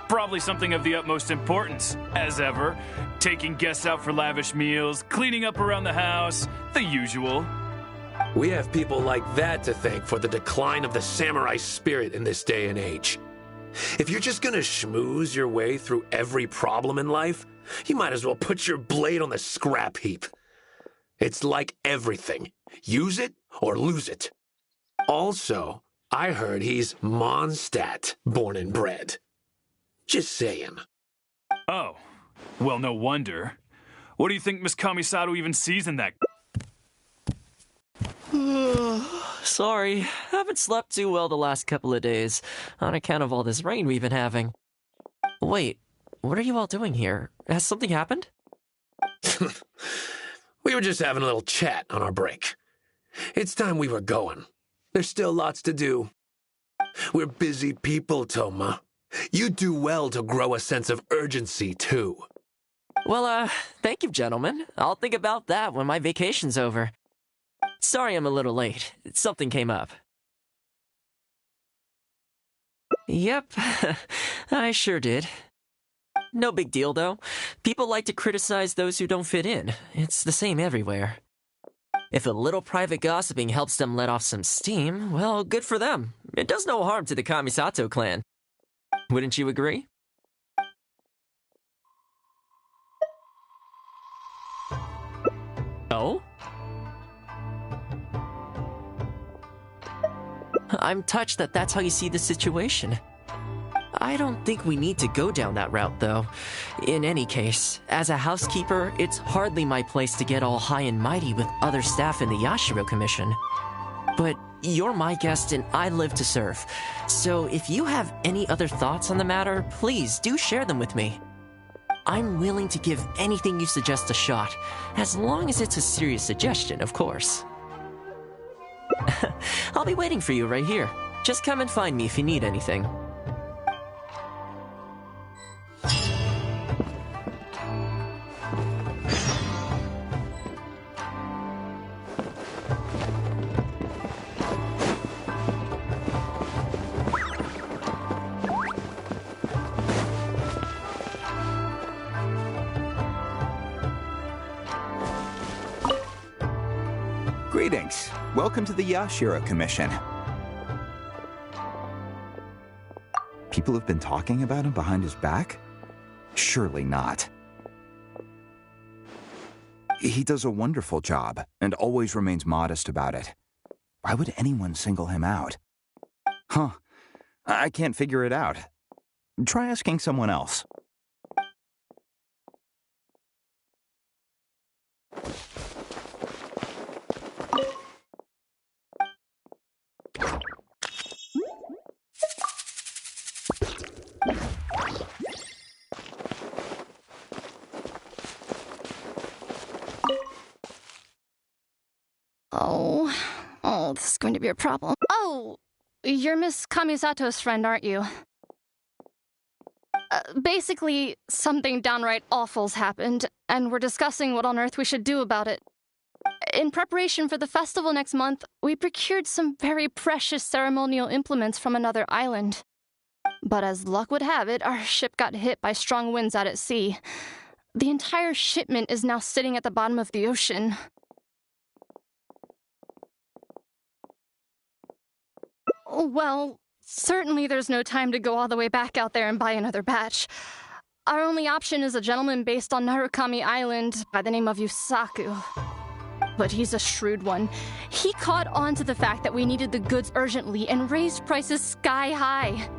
Probably something of the utmost importance, as ever. Taking guests out for lavish meals, cleaning up around the house, the usual. We have people like that to thank for the decline of the samurai spirit in this day and age. If you're just gonna schmooze your way through every problem in life, you might as well put your blade on the scrap heap. It's like everything. Use it or lose it. Also, I heard he's Mondstadt, born and bred. Just saying. Oh, well, no wonder. What do you think Miss Kamisato even sees in that? Sorry, haven't slept too well the last couple of days, on account of all this rain we've been having. Wait, what are you all doing here? Has something happened? We were just having a little chat on our break. It's time we were going. There's still lots to do. We're busy people, Toma. You do well to grow a sense of urgency, too. Well, thank you, gentlemen. I'll think about that when my vacation's over. Sorry I'm a little late. Something came up. Yep, I sure did. No big deal, though. People like to criticize those who don't fit in. It's the same everywhere. If a little private gossiping helps them let off some steam, well, good for them. It does no harm to the Kamisato clan. Wouldn't you agree? Oh? I'm touched that that's how you see the situation. I don't think we need to go down that route, though. In any case, as a housekeeper, it's hardly my place to get all high and mighty with other staff in the Yashiro Commission. But you're my guest and I live to serve. So if you have any other thoughts on the matter, please do share them with me. I'm willing to give anything you suggest a shot, as long as it's a serious suggestion, of course. I'll be waiting for you right here. Just come and find me if you need anything. Greetings. Welcome to the Yashiro Commission. People have been talking about him behind his back? Surely not. He does a wonderful job and always remains modest about it. Why would anyone single him out? Huh. I can't figure it out. Try asking someone else. Oh, this is going to be a problem. Oh, you're Miss Kamisato's friend, aren't you? Basically, something downright awful's happened, and we're discussing what on earth we should do about it. In preparation for the festival next month, we procured some very precious ceremonial implements from another island. But as luck would have it, our ship got hit by strong winds out at sea. The entire shipment is now sitting at the bottom of the ocean. Well, certainly there's no time to go all the way back out there and buy another batch. Our only option is a gentleman based on Narukami Island by the name of Yusaku. But he's a shrewd one. He caught on to the fact that we needed the goods urgently and raised prices sky high.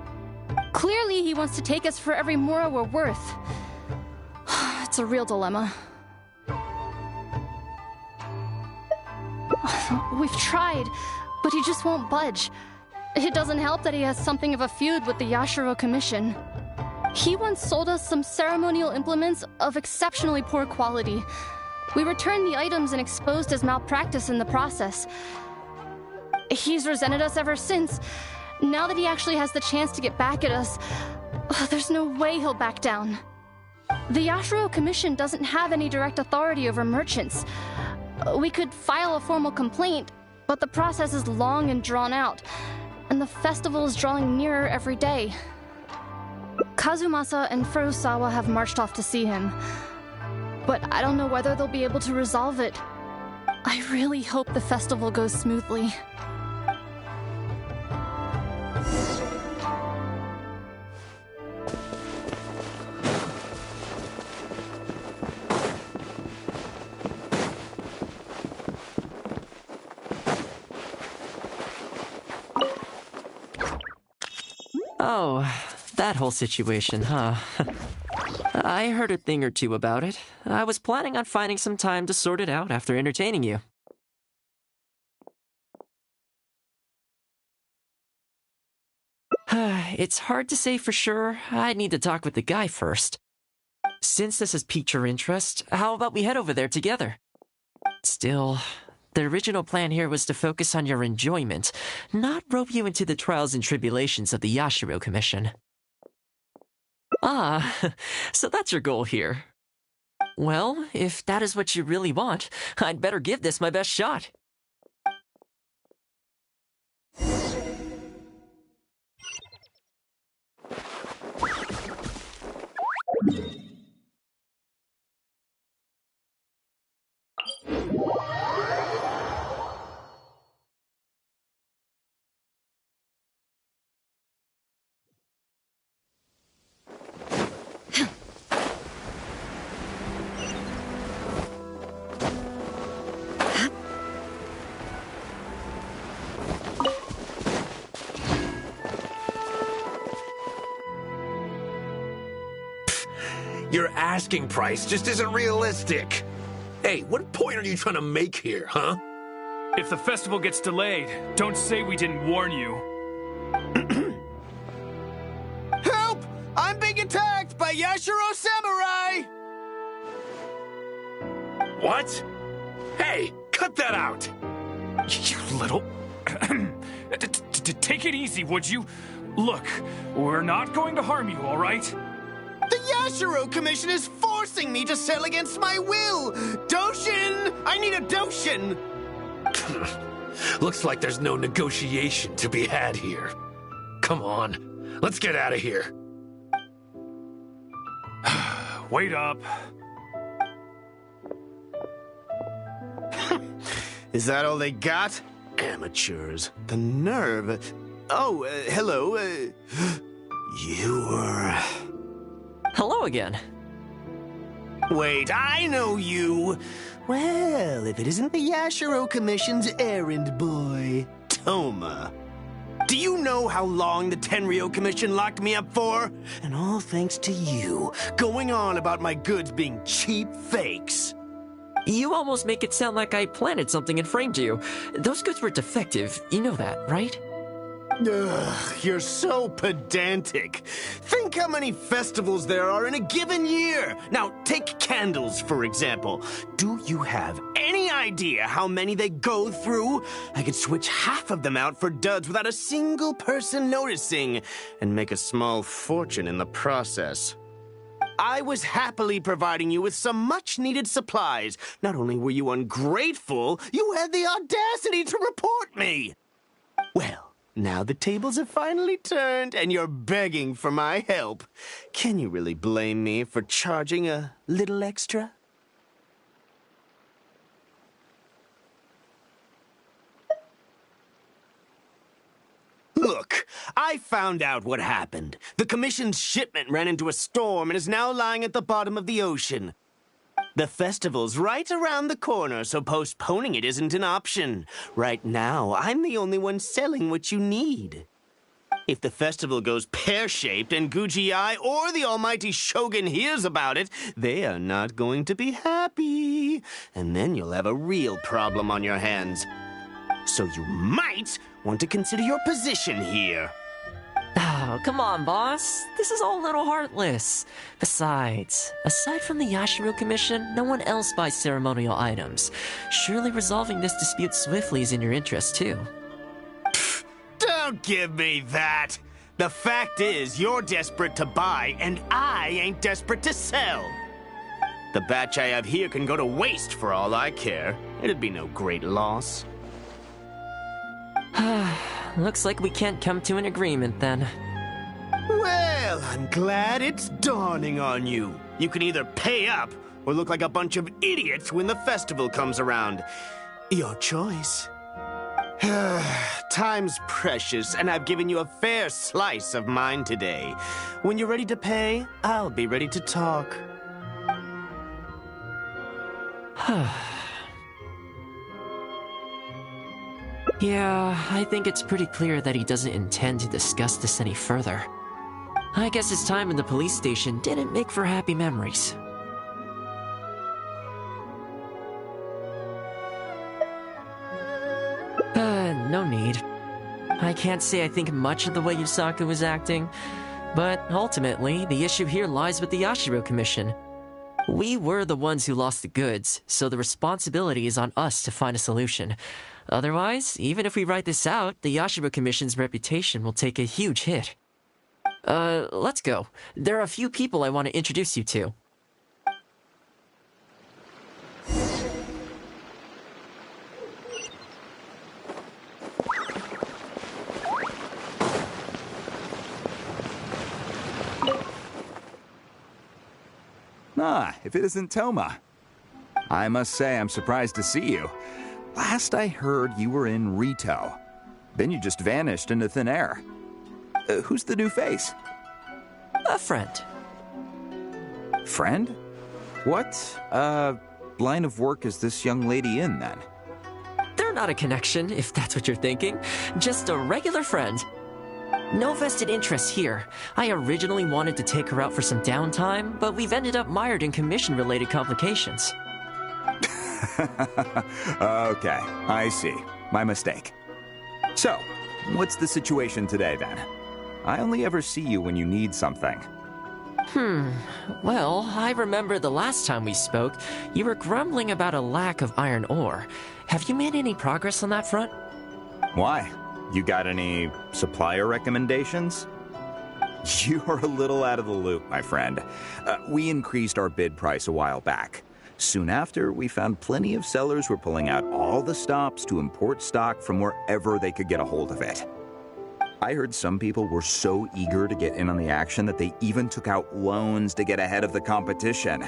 Clearly he wants to take us for every mora we're worth. It's a real dilemma. We've tried, but he just won't budge. It doesn't help that he has something of a feud with the Yashiro Commission. He once sold us some ceremonial implements of exceptionally poor quality. We returned the items and exposed his malpractice in the process. He's resented us ever since. Now that he actually has the chance to get back at us, there's no way he'll back down. The Yashiro Commission doesn't have any direct authority over merchants. We could file a formal complaint, but the process is long and drawn out, and the festival is drawing nearer every day. Kazumasa and Furusawa have marched off to see him. But I don't know whether they'll be able to resolve it. I really hope the festival goes smoothly. Oh, that whole situation, huh? I heard a thing or two about it. I was planning on finding some time to sort it out after entertaining you. It's hard to say for sure. I'd need to talk with the guy first. Since this has piqued your interest, how about we head over there together? Still, the original plan here was to focus on your enjoyment, not rope you into the trials and tribulations of the Yashiro Commission. Ah, so that's your goal here. Well, if that is what you really want, I'd better give this my best shot. Your asking price just isn't realistic. Hey, what point are you trying to make here, huh? If the festival gets delayed, don't say we didn't warn you. Help! I'm being attacked by Yashiro Samurai! What? Hey, cut that out! You little... Take it easy, would you? Look, we're not going to harm you, all right? The Yashiro Commission is forcing me to sell against my will! Doshin! I need a Doshin! Looks like there's no negotiation to be had here. Come on, let's get out of here. Wait up. Is that all they got? Amateurs. The nerve. Oh, hello. You were... Hello again. Wait, I know you. Well, if it isn't the Yashiro Commission's errand boy, Toma. Do you know how long the Tenryo Commission locked me up for? And all thanks to you, going on about my goods being cheap fakes. You almost make it sound like I planted something and framed you. Those goods were defective, you know that, right? Ugh, you're so pedantic. Think how many festivals there are in a given year. Now, take candles, for example. Do you have any idea how many they go through? I could switch half of them out for duds without a single person noticing, and make a small fortune in the process. I was happily providing you with some much-needed supplies. Not only were you ungrateful, you had the audacity to report me. Well, now the tables have finally turned, and you're begging for my help. Can you really blame me for charging a little extra? Look, I found out what happened. The Commission's shipment ran into a storm and is now lying at the bottom of the ocean. The festival's right around the corner, so postponing it isn't an option. Right now, I'm the only one selling what you need. If the festival goes pear-shaped and Guji-ai or the almighty Shogun hears about it, they are not going to be happy. And then you'll have a real problem on your hands. So you might want to consider your position here. Oh, come on, boss. This is all a little heartless. Besides, aside from the Yashiro Commission, no one else buys ceremonial items. Surely resolving this dispute swiftly is in your interest, too. Pfft, don't give me that. The fact is, you're desperate to buy, and I ain't desperate to sell. The batch I have here can go to waste for all I care. It'd be no great loss. Looks like we can't come to an agreement, then. Well, I'm glad it's dawning on you. You can either pay up or look like a bunch of idiots when the festival comes around. Your choice. Time's precious, and I've given you a fair slice of mine today. When you're ready to pay, I'll be ready to talk. Yeah, I think it's pretty clear that he doesn't intend to discuss this any further. I guess his time in the police station didn't make for happy memories. No need. I can't say I think much of the way Yusaka was acting, but ultimately, the issue here lies with the Yashiro Commission. We were the ones who lost the goods, so the responsibility is on us to find a solution. Otherwise, even if we write this out, the Yashiro Commission's reputation will take a huge hit. Let's go. There are a few people I want to introduce you to. Ah, if it isn't Toma. I must say I'm surprised to see you. Last I heard, you were in Rito. Then you just vanished into thin air. Who's the new face? A friend. Friend? What, line of work is this young lady in, then? They're not a connection, if that's what you're thinking. Just a regular friend. No vested interest here. I originally wanted to take her out for some downtime, but we've ended up mired in commission-related complications. Okay, I see. My mistake. So, what's the situation today, then? I only ever see you when you need something. Well, I remember the last time we spoke, you were grumbling about a lack of iron ore. Have you made any progress on that front? Why? You got any supplier recommendations? You're a little out of the loop, my friend. We increased our bid price a while back. Soon after, we found plenty of sellers were pulling out all the stops to import stock from wherever they could get a hold of it. I heard some people were so eager to get in on the action that they even took out loans to get ahead of the competition.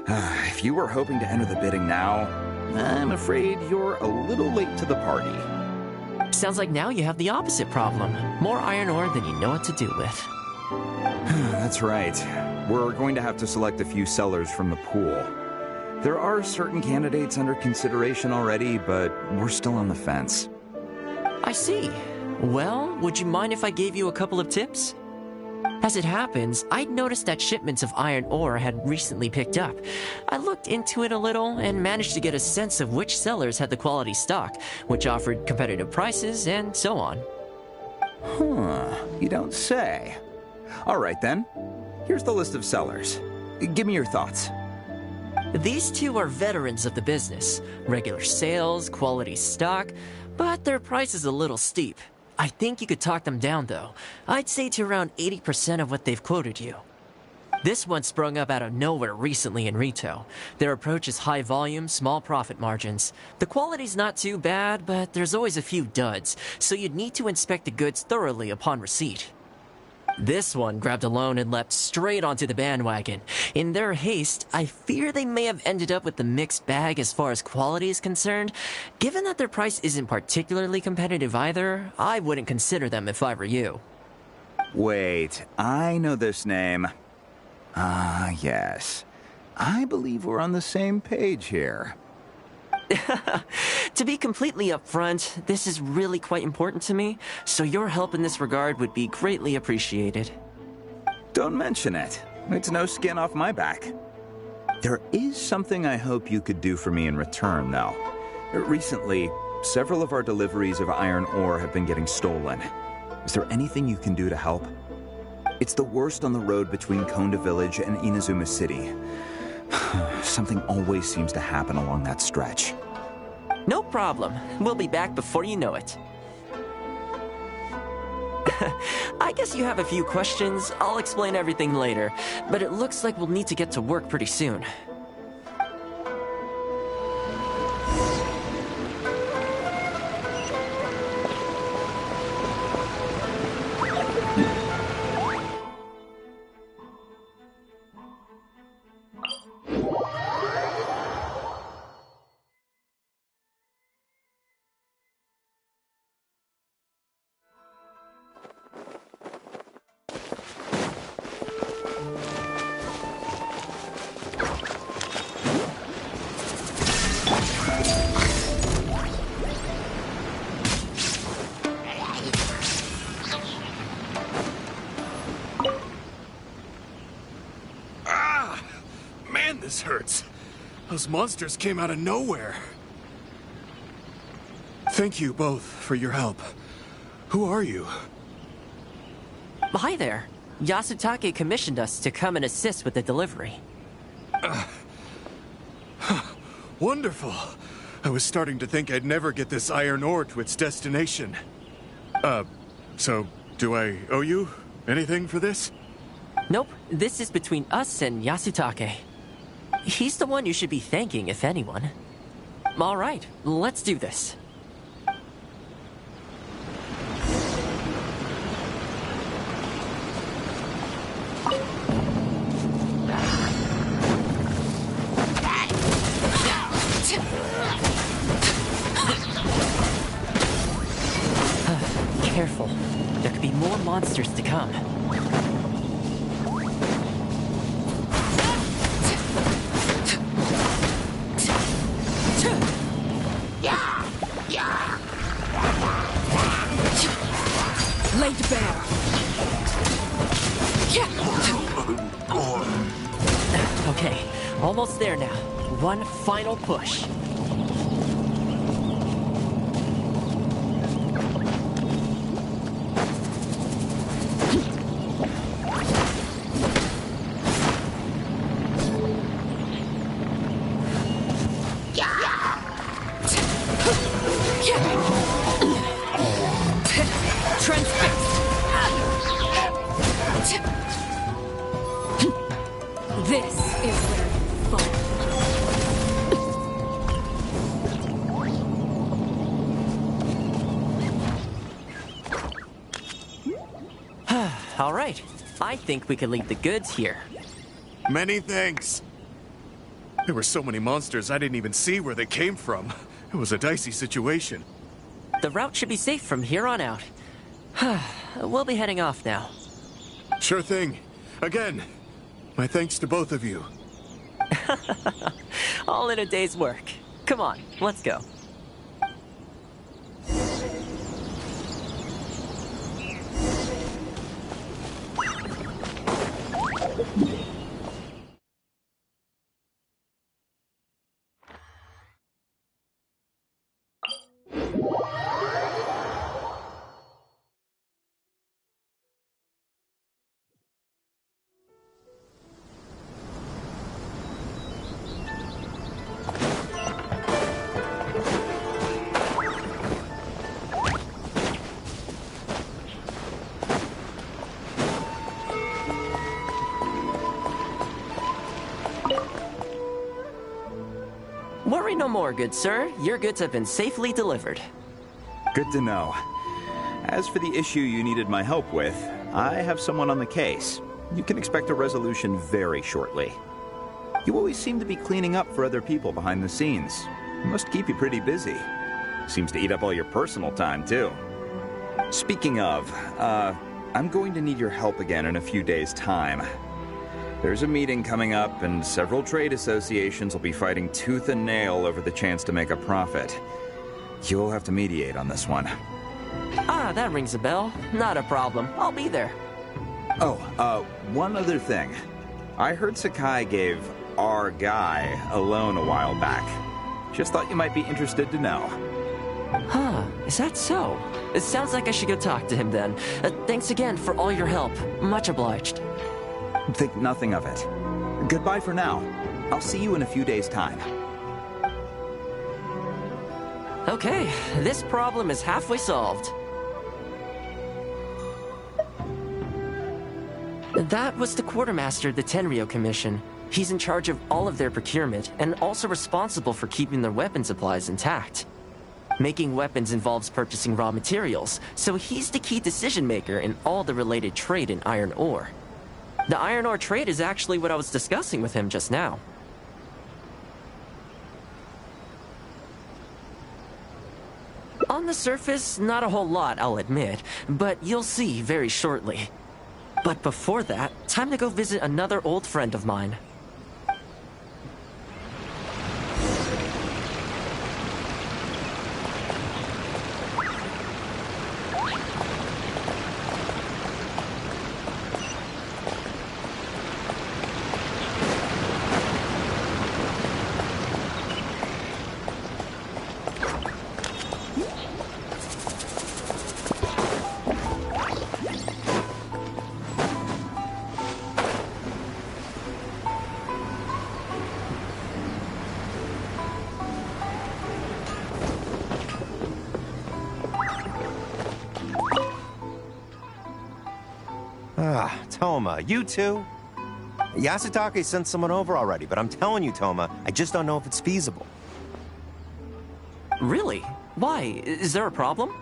If you were hoping to enter the bidding now, I'm afraid you're a little late to the party. Sounds like now you have the opposite problem. More iron ore than you know what to do with. That's right. We're going to have to select a few sellers from the pool. There are certain candidates under consideration already, but we're still on the fence. I see. Well, would you mind if I gave you a couple of tips? As it happens, I'd noticed that shipments of iron ore had recently picked up. I looked into it a little and managed to get a sense of which sellers had the quality stock, which offered competitive prices, and so on. You don't say. All right, then. Here's the list of sellers. Give me your thoughts. These two are veterans of the business. Regular sales, quality stock, but their price is a little steep. I think you could talk them down, though. I'd say to around 80% of what they've quoted you. This one sprung up out of nowhere recently in Rito. Their approach is high volume, small profit margins. The quality's not too bad, but there's always a few duds, so you'd need to inspect the goods thoroughly upon receipt. This one grabbed a loan and leapt straight onto the bandwagon. In their haste, I fear they may have ended up with the mixed bag as far as quality is concerned. Given that their price isn't particularly competitive either, I wouldn't consider them if I were you. Wait, I know this name. Ah, yes. I believe we're on the same page here. To be completely upfront, this is really quite important to me, so your help in this regard would be greatly appreciated. Don't mention it. It's no skin off my back. There is something I hope you could do for me in return, though. Recently, several of our deliveries of iron ore have been getting stolen. Is there anything you can do to help? It's the worst on the road between Konda Village and Inazuma City. Something always seems to happen along that stretch. No problem. We'll be back before you know it. I guess you have a few questions. I'll explain everything later, but it looks like we'll need to get to work pretty soon. Those monsters came out of nowhere. Thank you both for your help. Who are you? Hi there. Yasutake commissioned us to come and assist with the delivery. Wonderful. I was starting to think I'd never get this iron ore to its destination. So do I owe you anything for this? Nope, this is between us and Yasutake. He's the one you should be thanking, if anyone. All right, let's do this. Careful. There could be more monsters to come. Laid bare. Okay, almost there now. One final push. This is where you fall. All right, I think we can leave the goods here. Many thanks. There were so many monsters I didn't even see where they came from. It was a dicey situation. The route should be safe from here on out. We'll be heading off now. Sure thing. Again, my thanks to both of you. All in a day's work. Come on, let's go. Worry no more, good sir. Your goods have been safely delivered. Good to know. As for the issue you needed my help with, I have someone on the case. You can expect a resolution very shortly. You always seem to be cleaning up for other people behind the scenes. It must keep you pretty busy. Seems to eat up all your personal time, too. Speaking of, I'm going to need your help again in a few days' time. There's a meeting coming up, and several trade associations will be fighting tooth and nail over the chance to make a profit. You'll have to mediate on this one. Ah, that rings a bell. Not a problem. I'll be there. Oh, one other thing. I heard Sakai gave our guy a loan a while back. Just thought you might be interested to know. Huh, is that so? It sounds like I should go talk to him then. Thanks again for all your help. Much obliged. Think nothing of it. Goodbye for now. I'll see you in a few days' time. Okay, this problem is halfway solved. That was the quartermaster of the Tenryo Commission. He's in charge of all of their procurement, and also responsible for keeping their weapon supplies intact. Making weapons involves purchasing raw materials, so he's the key decision maker in all the related trade in iron ore. The iron ore trade is actually what I was discussing with him just now. On the surface, not a whole lot, I'll admit, but you'll see very shortly. But before that, time to go visit another old friend of mine. Toma, you too? Yasutake sent someone over already, but I'm telling you, Toma, I just don't know if it's feasible. Really? Why? Is there a problem?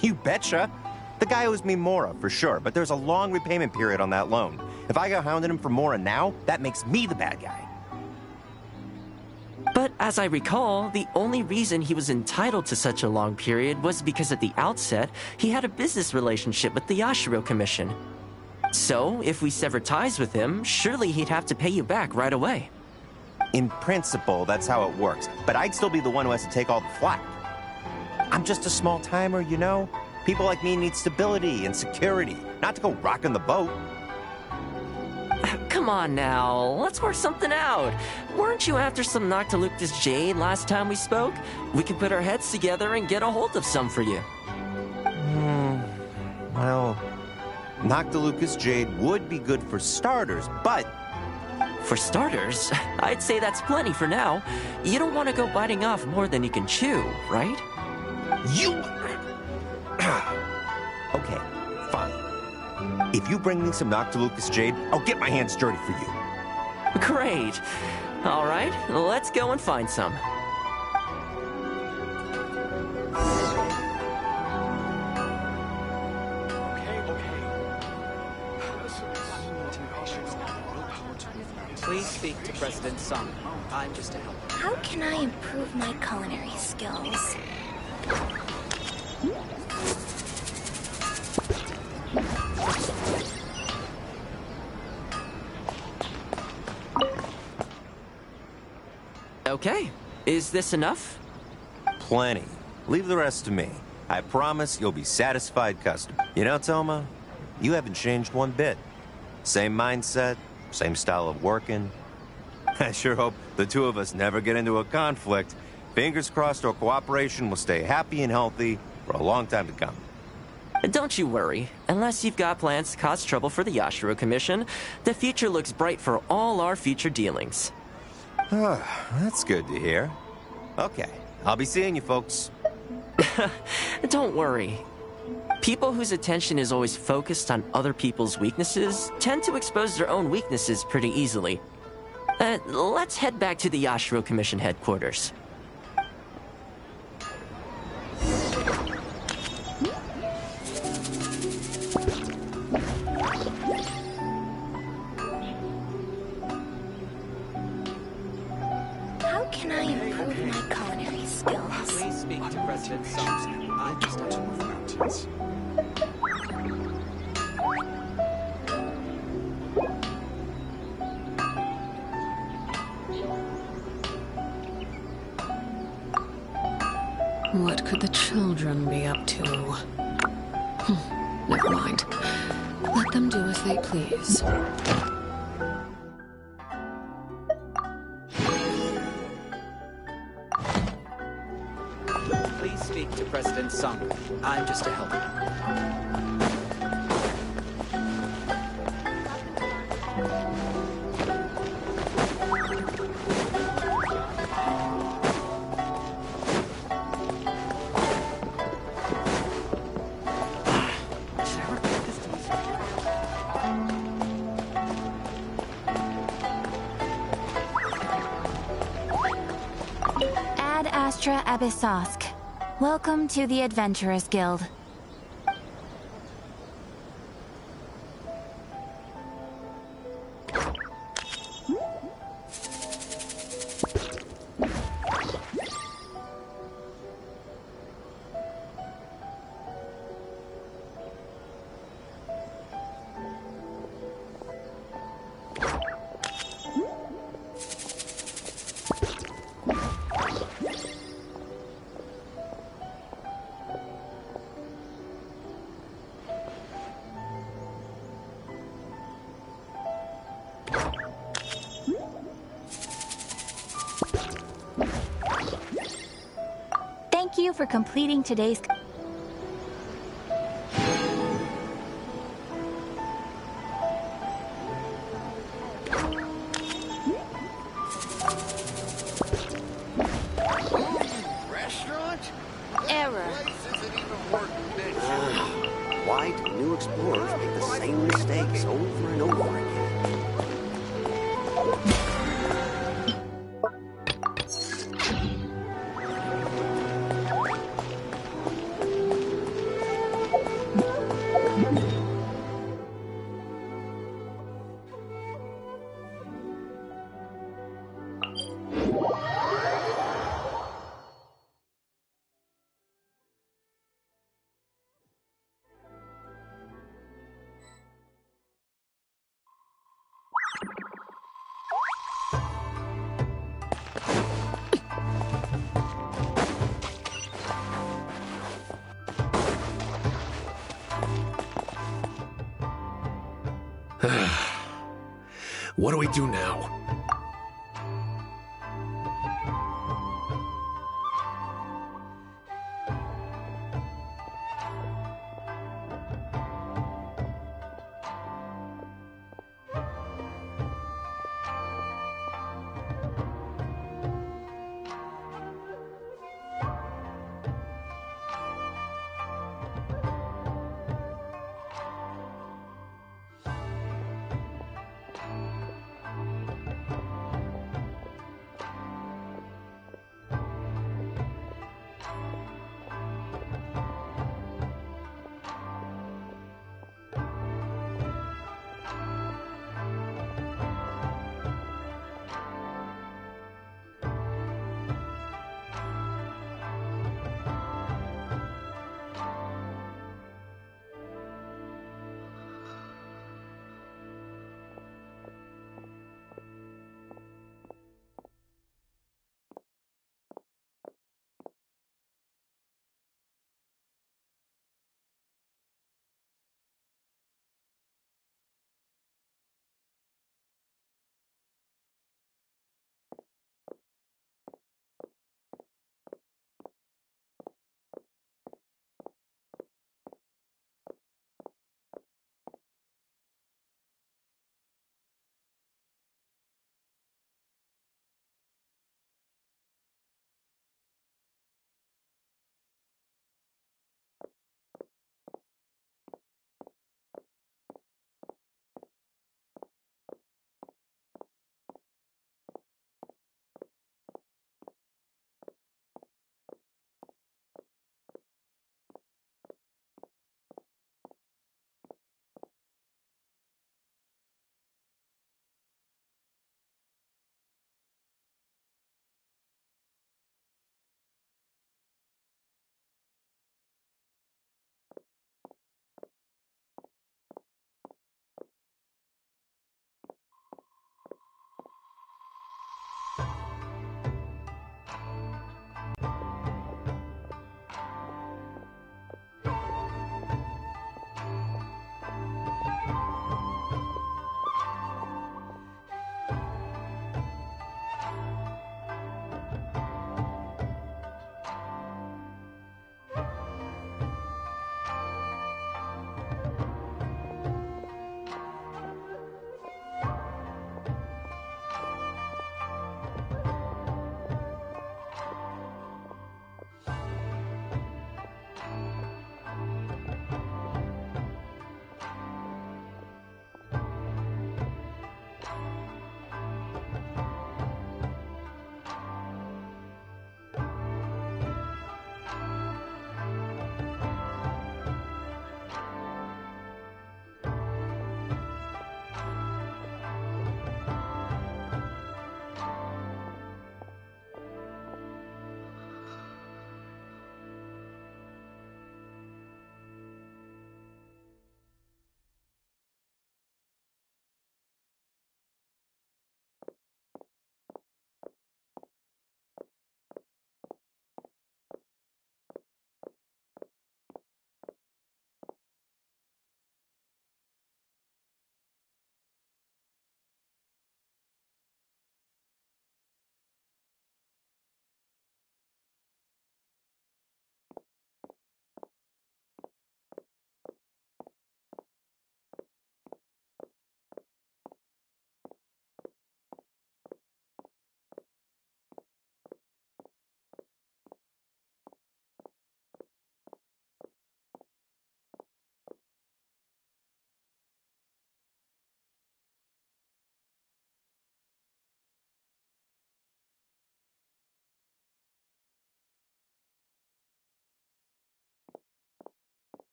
You betcha. The guy owes me Mora, for sure, but there's a long repayment period on that loan. If I go hounding him for Mora now, that makes me the bad guy. But as I recall, the only reason he was entitled to such a long period was because at the outset, he had a business relationship with the Yashiro Commission. So, if we sever ties with him, surely he'd have to pay you back right away. In principle, that's how it works, but I'd still be the one who has to take all the flack. I'm just a small timer, you know? People like me need stability and security, not to go rocking the boat. Come on now, let's work something out. Weren't you after some Noctilucous Jade last time we spoke? We can put our heads together and get a hold of some for you. Well, Noctilucous Jade would be good for starters, but... For starters, I'd say that's plenty for now. You don't want to go biting off more than you can chew, right? You... Okay, fine. If you bring me some Noctilucous Jade, I'll get my hands dirty for you. Great. All right, let's go and find some. Please speak to President Sung. I'm just a helper. How can I improve my culinary skills? Okay, is this enough? Plenty. Leave the rest to me. I promise you'll be satisfied customer. You know, Toma, you haven't changed one bit. Same mindset, same style of working. I sure hope the two of us never get into a conflict. Fingers crossed our cooperation will stay happy and healthy for a long time to come. Don't you worry. Unless you've got plans to cause trouble for the Yashiro Commission, the future looks bright for all our future dealings. That's good to hear. Okay, I'll be seeing you folks. Don't worry. People whose attention is always focused on other people's weaknesses tend to expose their own weaknesses pretty easily. Let's head back to the Yashiro Commission headquarters. How can I improve my culinary skills? Please speak to President Sung. I'm just a helper. What could the children be up to? Never mind. Let them do as they please. Please speak to President Sung. I'm just a helper. Ad Astra Abyssosk. Welcome to the Adventurers Guild. Thank you for completing today's... Restaurant? Error. Place isn't even worth mentioning. Why do new explorers make the same mistakes over and over again? What do we do now?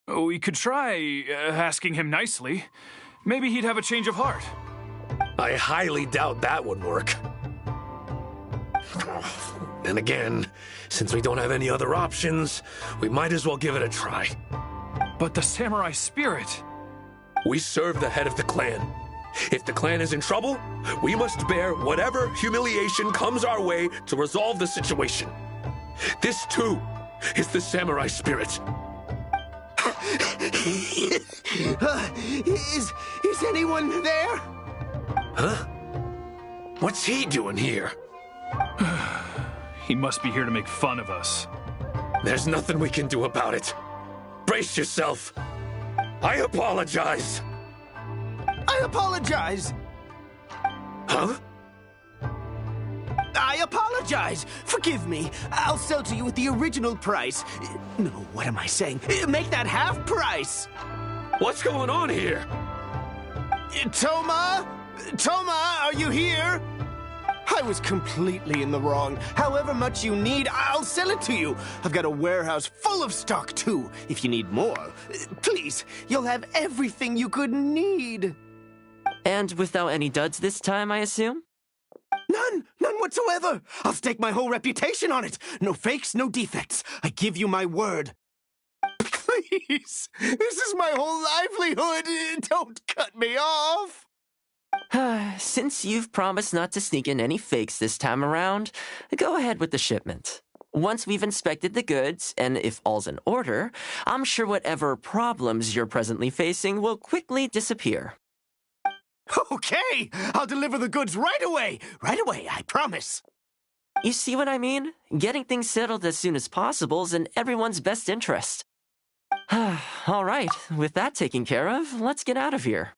We could try asking him nicely. Maybe he'd have a change of heart. I highly doubt that would work. Then again, since we don't have any other options, we might as well give it a try. But the samurai spirit... We serve the head of the clan. If the clan is in trouble, we must bear whatever humiliation comes our way to resolve the situation. This, too, is the samurai spirit. Is anyone there? Huh? What's he doing here? He must be here to make fun of us. There's nothing we can do about it. Brace yourself. I apologize. I apologize. Huh? I apologize. Forgive me. I'll sell to you at the original price. No, what am I saying? Make that half price. What's going on here? Toma? Toma, are you here? I was completely in the wrong. However much you need, I'll sell it to you. I've got a warehouse full of stock, too. If you need more, please, you'll have everything you could need. And without any duds this time, I assume? None whatsoever. I'll stake my whole reputation on it. No fakes, no defects. I give you my word. Please, this is my whole livelihood. Don't cut me off. Since you've promised not to sneak in any fakes this time around, go ahead with the shipment. Once we've inspected the goods, and if all's in order, I'm sure whatever problems you're presently facing will quickly disappear. Okay, I'll deliver the goods right away. Right away, I promise. You see what I mean? Getting things settled as soon as possible is in everyone's best interest. All right, with that taken care of, let's get out of here.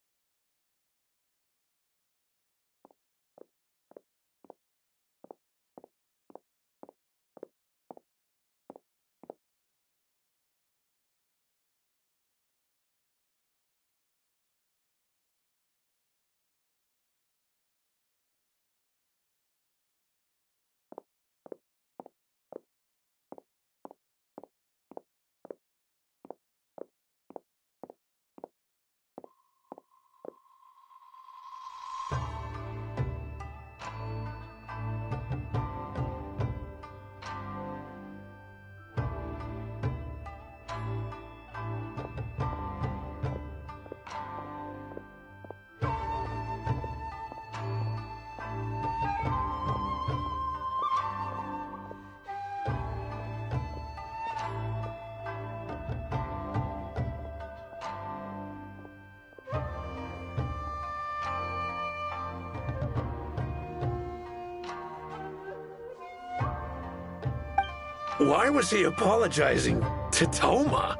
Why was he apologizing to Toma?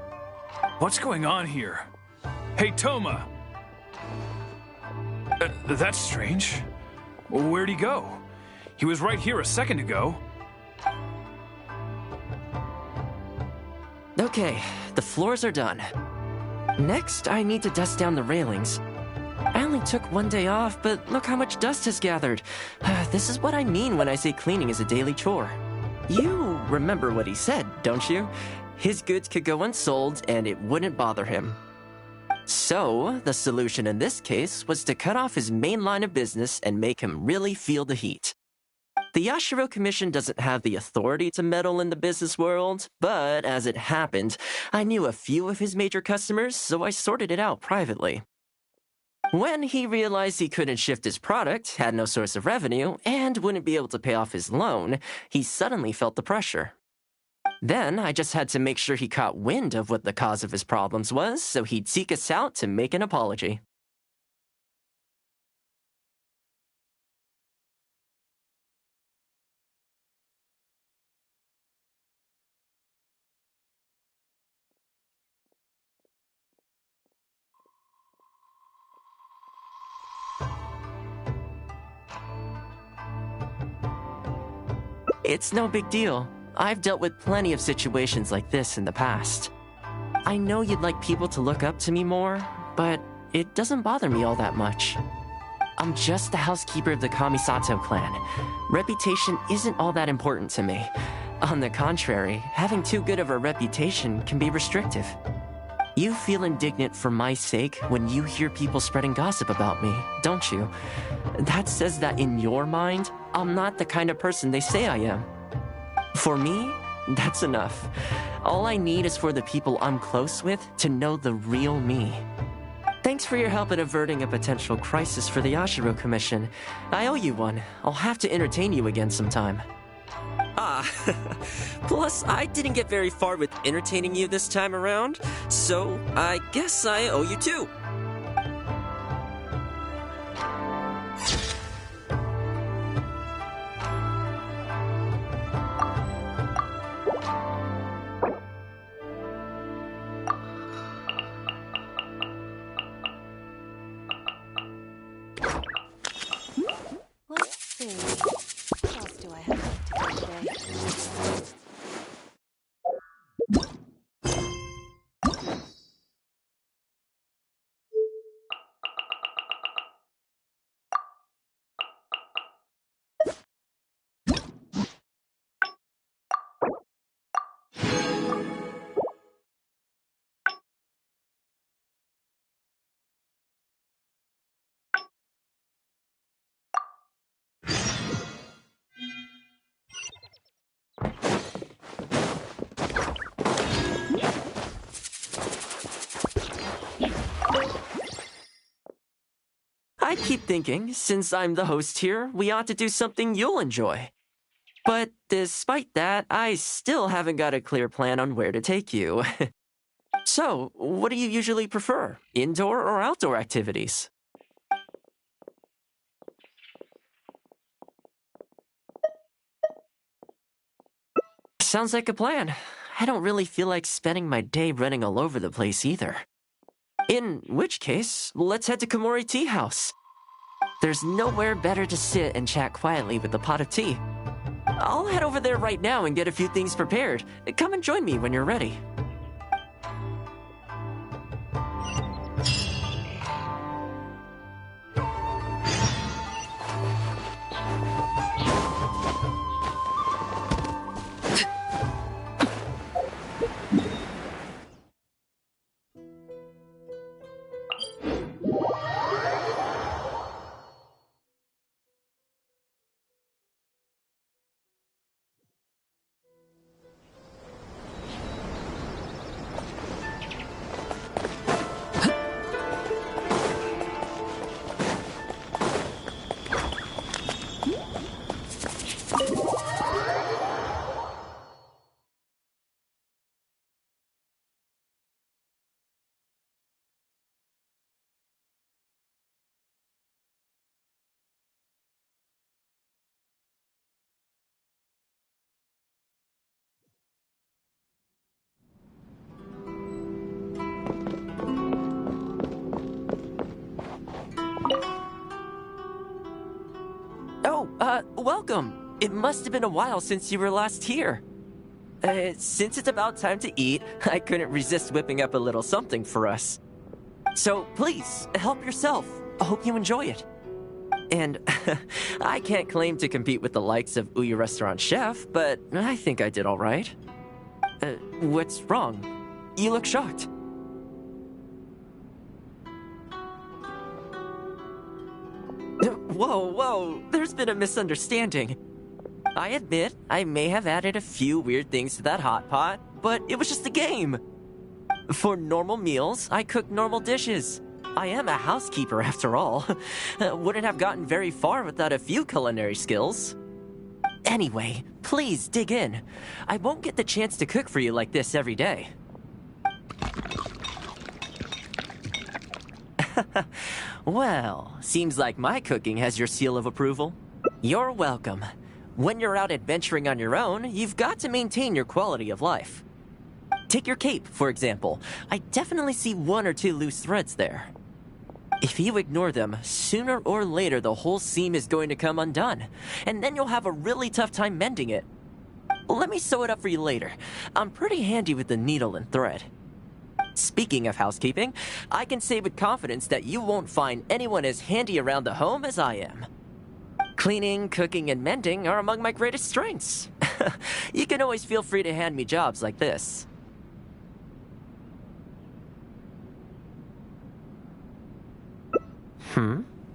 What's going on here? Hey, Toma! That's strange. Where'd he go? He was right here a second ago. Okay, the floors are done. Next, I need to dust down the railings. I only took one day off, but look how much dust has gathered. This is what I mean when I say cleaning is a daily chore. You remember what he said, don't you? His goods could go unsold and it wouldn't bother him. So, the solution in this case was to cut off his main line of business and make him really feel the heat. The Yashiro Commission doesn't have the authority to meddle in the business world, but as it happened, I knew a few of his major customers, so I sorted it out privately. When he realized he couldn't shift his product, had no source of revenue, and wouldn't be able to pay off his loan, he suddenly felt the pressure. Then I just had to make sure he caught wind of what the cause of his problems was, so he'd seek us out to make an apology. It's no big deal. I've dealt with plenty of situations like this in the past. I know you'd like people to look up to me more, but it doesn't bother me all that much. I'm just the housekeeper of the Kamisato clan. Reputation isn't all that important to me. On the contrary, having too good of a reputation can be restrictive. You feel indignant for my sake when you hear people spreading gossip about me, don't you? That says that in your mind, I'm not the kind of person they say I am. For me, that's enough. All I need is for the people I'm close with to know the real me. Thanks for your help in averting a potential crisis for the Yashiro Commission. I owe you one. I'll have to entertain you again sometime. Plus, I didn't get very far with entertaining you this time around, so I guess I owe you too. Let's see. What else do I have left to do today? I keep thinking, since I'm the host here, we ought to do something you'll enjoy. But despite that, I still haven't got a clear plan on where to take you. So, what do you usually prefer, indoor or outdoor activities? Sounds like a plan. I don't really feel like spending my day running all over the place either. In which case, let's head to Komori Tea House. There's nowhere better to sit and chat quietly with a pot of tea. I'll head over there right now and get a few things prepared. Come and join me when you're ready. Welcome. It must have been a while since you were last here. Since it's about time to eat, I couldn't resist whipping up a little something for us. So please, help yourself. I hope you enjoy it. And I can't claim to compete with the likes of Uyu Restaurant Chef, but I think I did all right. What's wrong? You look shocked. Whoa, there's been a misunderstanding. I admit, I may have added a few weird things to that hot pot, but it was just a game. For normal meals, I cook normal dishes. I am a housekeeper after all. Wouldn't have gotten very far without a few culinary skills. Anyway, please dig in. I won't get the chance to cook for you like this every day. Well, seems like my cooking has your seal of approval. You're welcome. When you're out adventuring on your own, you've got to maintain your quality of life. Take your cape, for example. I definitely see one or two loose threads there. If you ignore them, sooner or later the whole seam is going to come undone, and then you'll have a really tough time mending it. Let me sew it up for you later. I'm pretty handy with the needle and thread. Speaking of housekeeping, I can say with confidence that you won't find anyone as handy around the home as I am. Cleaning, cooking, and mending are among my greatest strengths. You can always feel free to hand me jobs like this.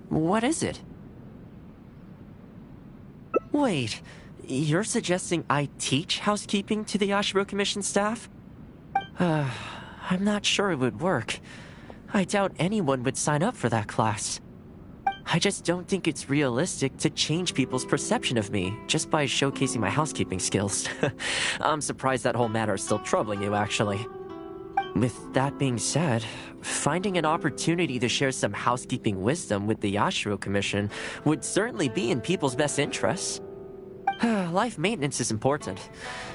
What is it? Wait, you're suggesting I teach housekeeping to the Yashiro Commission staff? I'm not sure it would work. I doubt anyone would sign up for that class. I just don't think it's realistic to change people's perception of me just by showcasing my housekeeping skills. I'm surprised that whole matter is still troubling you, actually. With that being said, finding an opportunity to share some housekeeping wisdom with the Yashiro Commission would certainly be in people's best interests. Life maintenance is important.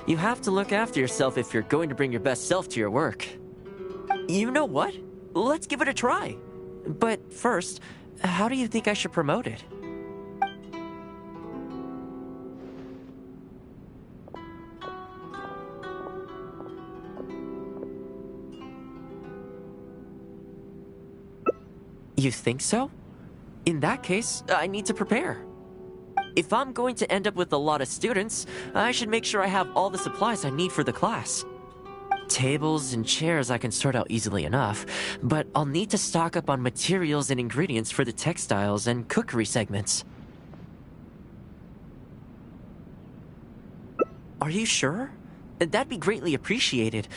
You have to look after yourself if you're going to bring your best self to your work. You know what? Let's give it a try. But first, how do you think I should promote it? You think so? In that case, I need to prepare. If I'm going to end up with a lot of students, I should make sure I have all the supplies I need for the class. Tables and chairs I can sort out easily enough, but I'll need to stock up on materials and ingredients for the textiles and cookery segments. Are you sure? That'd be greatly appreciated.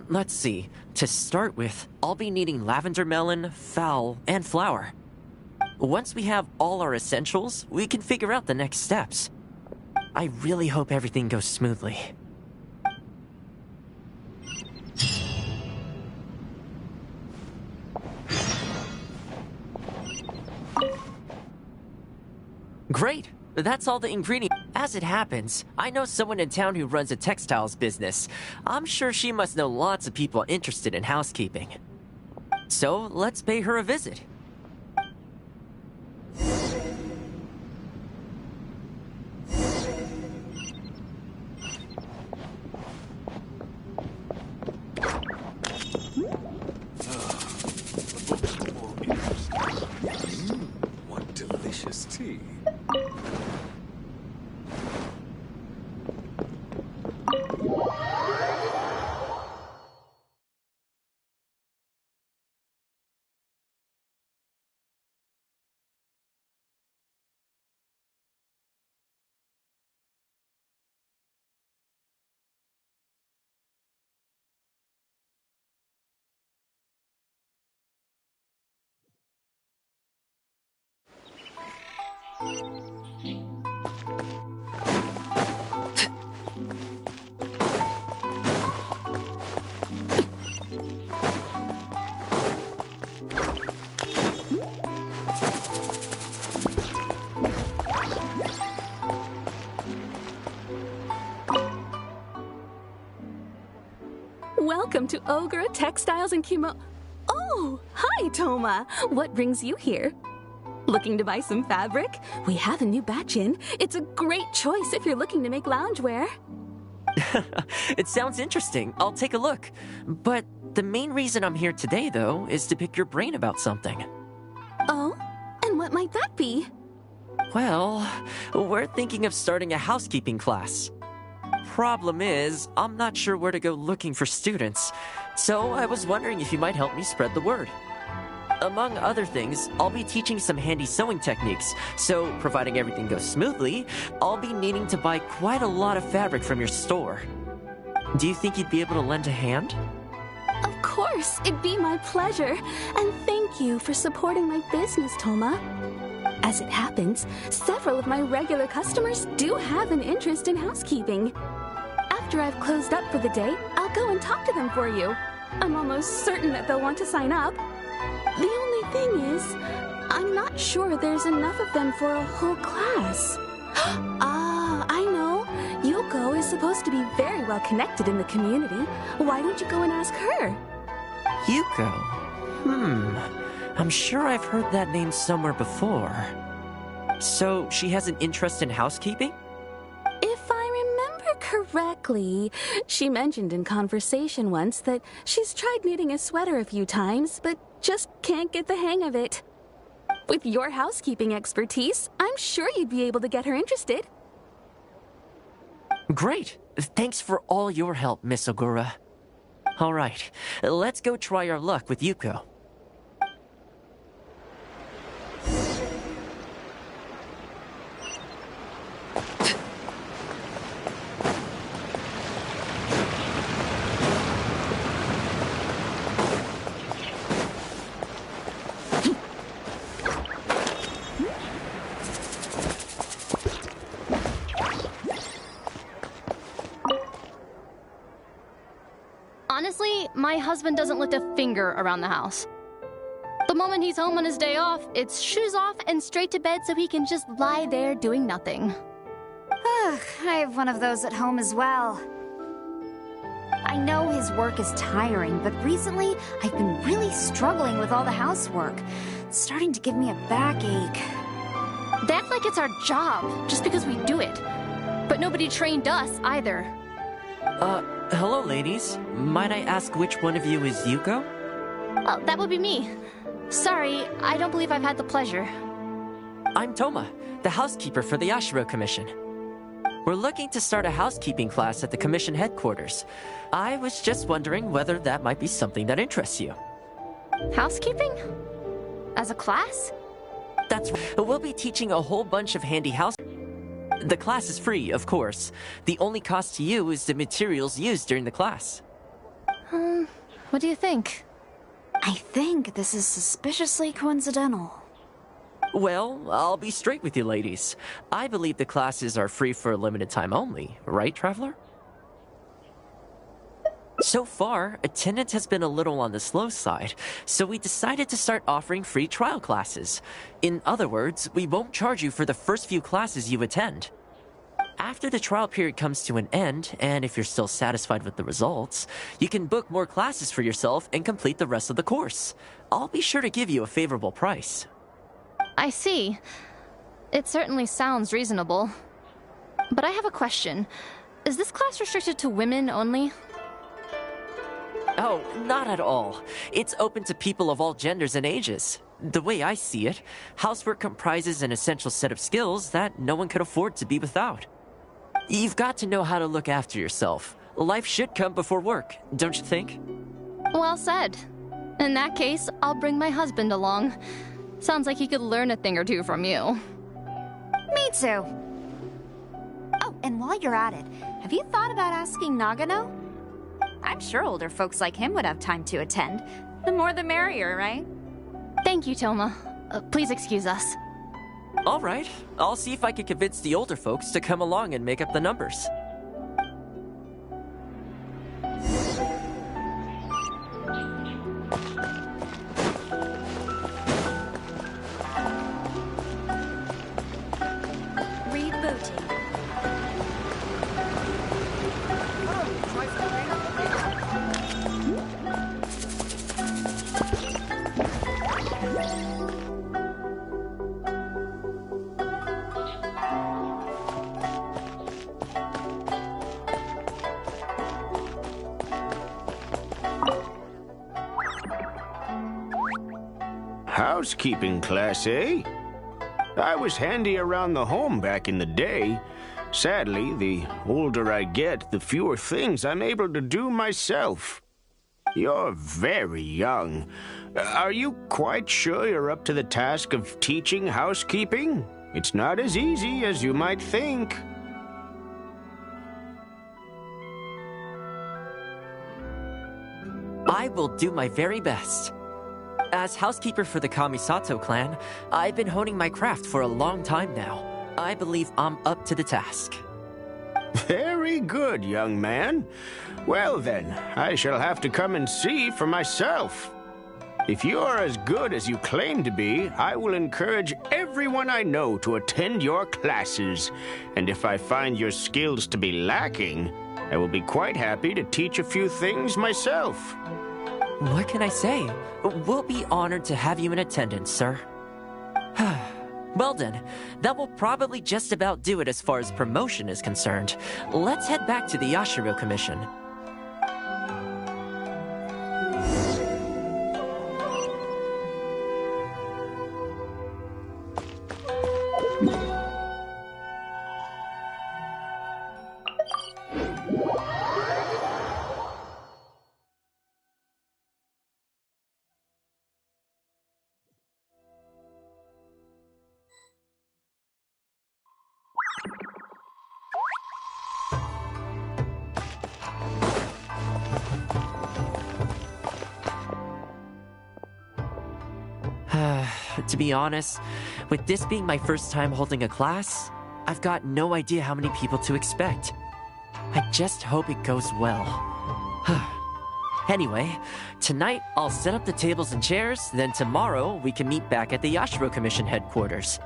Let's see. To start with, I'll be needing lavender melon, fowl, and flour. Once we have all our essentials, we can figure out the next steps. I really hope everything goes smoothly. Great! That's all the ingredients. As it happens, I know someone in town who runs a textiles business. I'm sure she must know lots of people interested in housekeeping. So, let's pay her a visit. What delicious tea. Welcome to Ogre Textiles and Oh, hi, Toma. What brings you here? Looking to buy some fabric? We have a new batch in. It's a great choice if you're looking to make loungewear. It sounds interesting. I'll take a look. But the main reason I'm here today, though, is to pick your brain about something. Oh? And what might that be? Well, we're thinking of starting a housekeeping class. Problem is, I'm not sure where to go looking for students, so I was wondering if you might help me spread the word. Among other things, I'll be teaching some handy sewing techniques, so providing everything goes smoothly, I'll be needing to buy quite a lot of fabric from your store. Do you think you'd be able to lend a hand? Of course, it'd be my pleasure, and thank you for supporting my business, Toma. As it happens, several of my regular customers do have an interest in housekeeping. After I've closed up for the day, I'll go and talk to them for you. I'm almost certain that they'll want to sign up. The only thing is, I'm not sure there's enough of them for a whole class. Ah, I know. Yuko is supposed to be very well connected in the community. Why don't you go and ask her? Yuko? I'm sure I've heard that name somewhere before. So, she has an interest in housekeeping? If I remember correctly, she mentioned in conversation once that she's tried knitting a sweater a few times, but just can't get the hang of it. With your housekeeping expertise, I'm sure you'd be able to get her interested. Great! Thanks for all your help, Miss Ogura. Alright, let's go try our luck with Yuko. Honestly, my husband doesn't lift a finger around the house. The moment he's home on his day off, it's shoes off and straight to bed so he can just lie there doing nothing. I have one of those at home as well. I know his work is tiring, but recently I've been really struggling with all the housework. It's starting to give me a backache. They act like it's our job, just because we do it. But nobody trained us, either. Hello, ladies. Might I ask which one of you is Yuko? Oh, that would be me. Sorry, I don't believe I've had the pleasure. I'm Toma, the housekeeper for the Yashiro Commission. We're looking to start a housekeeping class at the Commission headquarters. I was just wondering whether that might be something that interests you. Housekeeping? As a class? That's right. We'll be teaching a whole bunch of handy house. The class is free, of course. The only cost to you is the materials used during the class. What do you think? I think this is suspiciously coincidental. Well, I'll be straight with you, ladies. I believe the classes are free for a limited time only, right, Traveler? So far, attendance has been a little on the slow side, so we decided to start offering free trial classes. In other words, we won't charge you for the first few classes you attend. After the trial period comes to an end, and if you're still satisfied with the results, you can book more classes for yourself and complete the rest of the course. I'll be sure to give you a favorable price. I see. It certainly sounds reasonable. But I have a question. Is this class restricted to women only? Oh, not at all. It's open to people of all genders and ages. The way I see it, housework comprises an essential set of skills that no one could afford to be without. You've got to know how to look after yourself. Life should come before work, don't you think? Well said. In that case, I'll bring my husband along. Sounds like he could learn a thing or two from you. Me too. Oh, and while you're at it, have you thought about asking Nagano? I'm sure older folks like him would have time to attend. The more the merrier, right? Thank you, Toma. Please excuse us. All right. I'll see if I can convince the older folks to come along and make up the numbers. Housekeeping class, eh? I was handy around the home back in the day. Sadly, the older I get, the fewer things I'm able to do myself. You're very young. Are you quite sure you're up to the task of teaching housekeeping? It's not as easy as you might think. I will do my very best. As housekeeper for the Kamisato clan, I've been honing my craft for a long time now. I believe I'm up to the task. Very good, young man. Well then, I shall have to come and see for myself. If you're as good as you claim to be, I will encourage everyone I know to attend your classes. And if I find your skills to be lacking, I will be quite happy to teach a few things myself. What can I say? We'll be honored to have you in attendance, sir. Well then, that will probably just about do it as far as promotion is concerned. Let's head back to the Yashiro Commission. To be honest, with this being my first time holding a class, I've got no idea how many people to expect. I just hope it goes well. Anyway, tonight I'll set up the tables and chairs, then tomorrow we can meet back at the Yashiro Commission headquarters.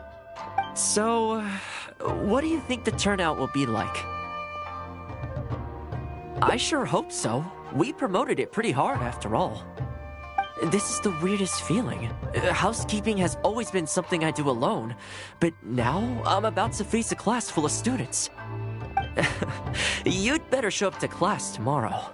So, what do you think the turnout will be like? I sure hope so. We promoted it pretty hard after all. This is the weirdest feeling. Housekeeping has always been something I do alone, but now I'm about to face a class full of students. You'd better show up to class tomorrow.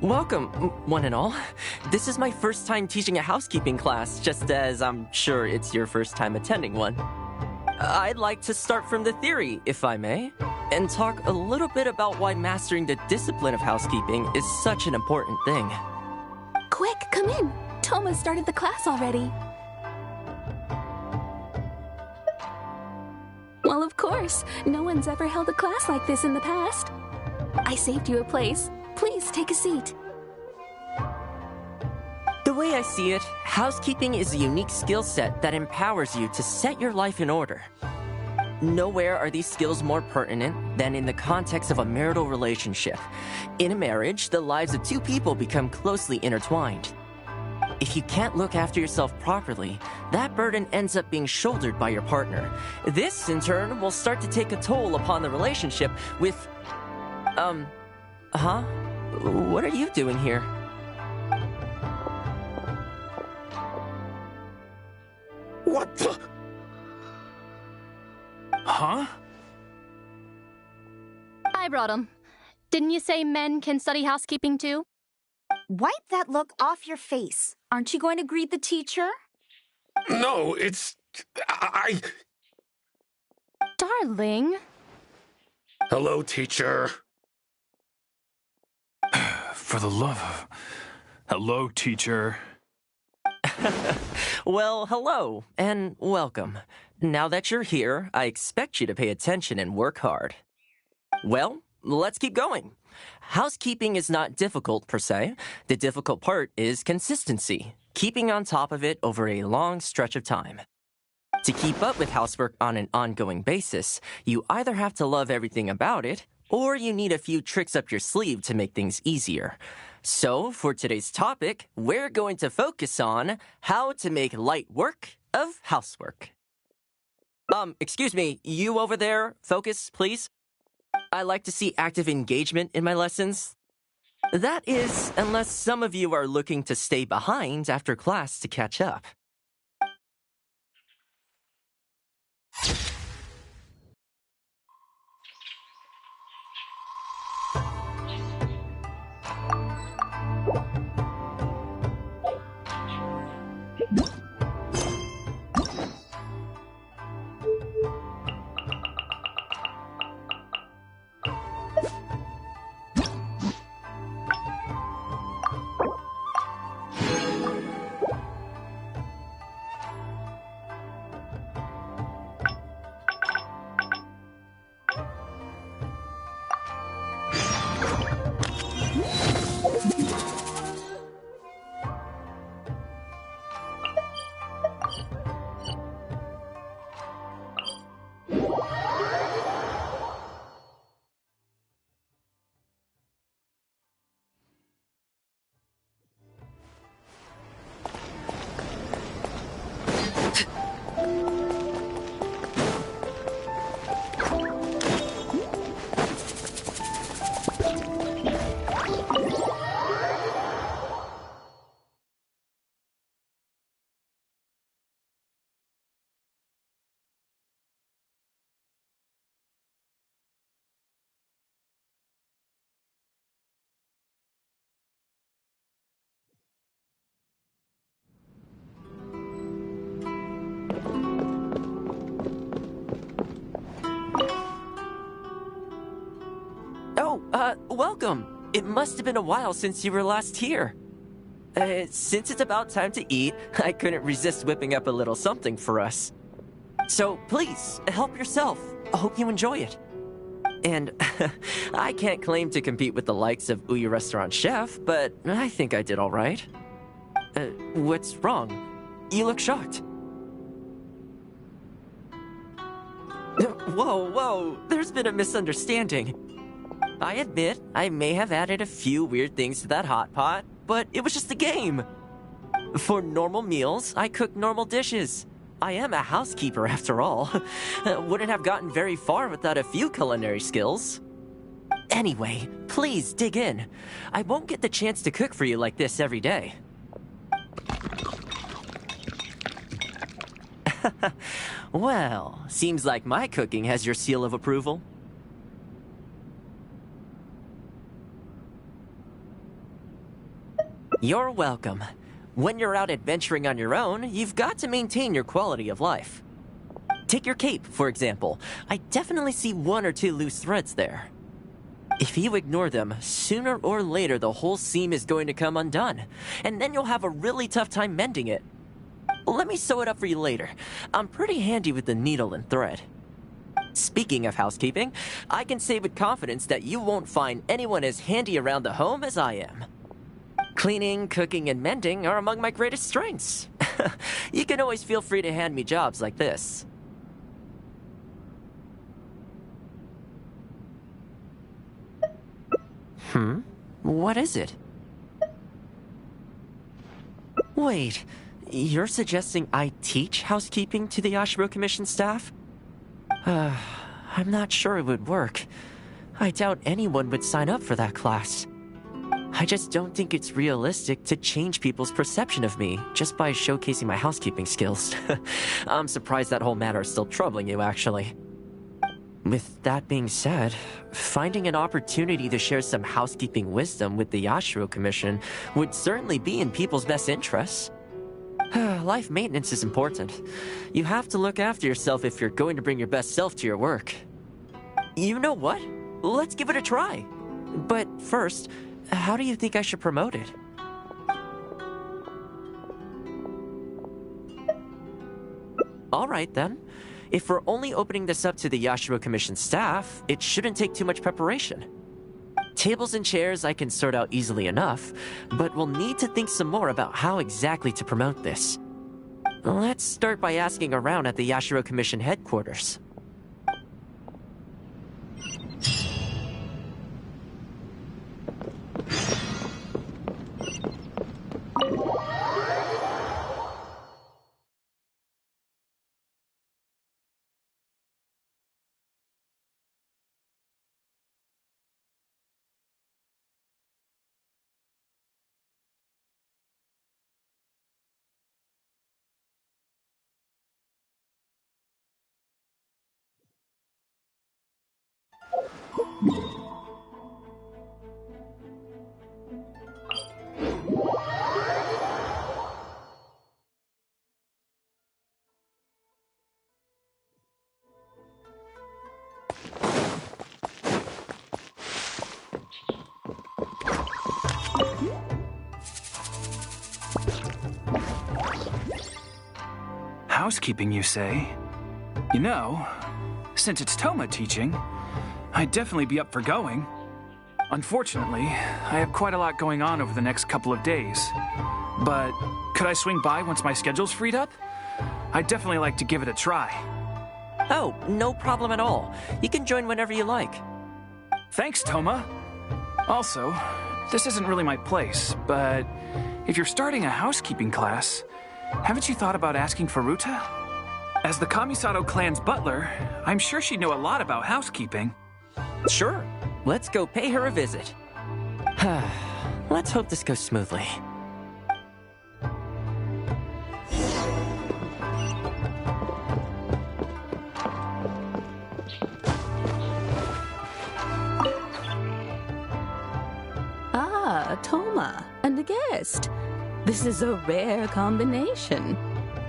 Welcome, one and all. This is my first time teaching a housekeeping class, just as I'm sure it's your first time attending one. I'd like to start from the theory, if I may, and talk a little bit about why mastering the discipline of housekeeping is such an important thing. Quick, come in. Toma started the class already. Well, of course. No one's ever held a class like this in the past. I saved you a place. Please take a seat. The way I see it, housekeeping is a unique skill set that empowers you to set your life in order. Nowhere are these skills more pertinent than in the context of a marital relationship. In a marriage, the lives of two people become closely intertwined. If you can't look after yourself properly, that burden ends up being shouldered by your partner. This, in turn, will start to take a toll upon the relationship with... What are you doing here? What the? Huh? I brought him. Didn't you say men can study housekeeping too? Wipe that look off your face. Aren't you going to greet the teacher? No, it's... Darling. Hello, teacher. For the love of... Hello, teacher. Well, hello, and welcome. Now that you're here, I expect you to pay attention and work hard. Well, let's keep going. Housekeeping is not difficult, per se. The difficult part is consistency, keeping on top of it over a long stretch of time. To keep up with housework on an ongoing basis, you either have to love everything about it, or you need a few tricks up your sleeve to make things easier. So, for today's topic, we're going to focus on how to make light work of housework. Excuse me, you over there, focus, please. I like to see active engagement in my lessons. That is, unless some of you are looking to stay behind after class to catch up. welcome. It must have been a while since you were last here. Since it's about time to eat, I couldn't resist whipping up a little something for us. So please, help yourself. I hope you enjoy it. And I can't claim to compete with the likes of Uyu Restaurant Chef, but I think I did all right. What's wrong? You look shocked. Whoa, there's been a misunderstanding. I admit, I may have added a few weird things to that hot pot, but it was just a game. For normal meals, I cook normal dishes. I am a housekeeper after all. Wouldn't have gotten very far without a few culinary skills. Anyway, please dig in. I won't get the chance to cook for you like this every day. Well, seems like my cooking has your seal of approval. You're welcome. When you're out adventuring on your own, you've got to maintain your quality of life. Take your cape, for example. I definitely see 1 or 2 loose threads there. If you ignore them, sooner or later the whole seam is going to come undone, and then you'll have a really tough time mending it. Let me sew it up for you later. I'm pretty handy with the needle and thread. Speaking of housekeeping, I can say with confidence that you won't find anyone as handy around the home as I am. Cleaning, cooking, and mending are among my greatest strengths. You can always feel free to hand me jobs like this. What is it? Wait, you're suggesting I teach housekeeping to the Yashiro Commission staff? I'm not sure it would work. I doubt anyone would sign up for that class. I just don't think it's realistic to change people's perception of me just by showcasing my housekeeping skills. I'm surprised that whole matter is still troubling you, actually. With that being said, finding an opportunity to share some housekeeping wisdom with the Yashiro Commission would certainly be in people's best interests. Life maintenance is important. You have to look after yourself if you're going to bring your best self to your work. You know what? Let's give it a try. But first, how do you think I should promote it? All right, then. If we're only opening this up to the Yashiro Commission staff, it shouldn't take too much preparation. Tables and chairs I can sort out easily enough, but we'll need to think some more about how exactly to promote this. Let's start by asking around at the Yashiro Commission headquarters. Housekeeping, you say? You know, since it's Toma teaching, I'd definitely be up for going. Unfortunately, I have quite a lot going on over the next couple of days. But could I swing by once my schedule's freed up? I'd definitely like to give it a try. Oh, no problem at all. You can join whenever you like. Thanks, Toma. Also, this isn't really my place, but if you're starting a housekeeping class, haven't you thought about asking Furuta? As the Kamisato clan's butler, I'm sure she'd know a lot about housekeeping. Sure. Let's go pay her a visit. Let's hope this goes smoothly. Ah, Toma, and a guest. This is a rare combination.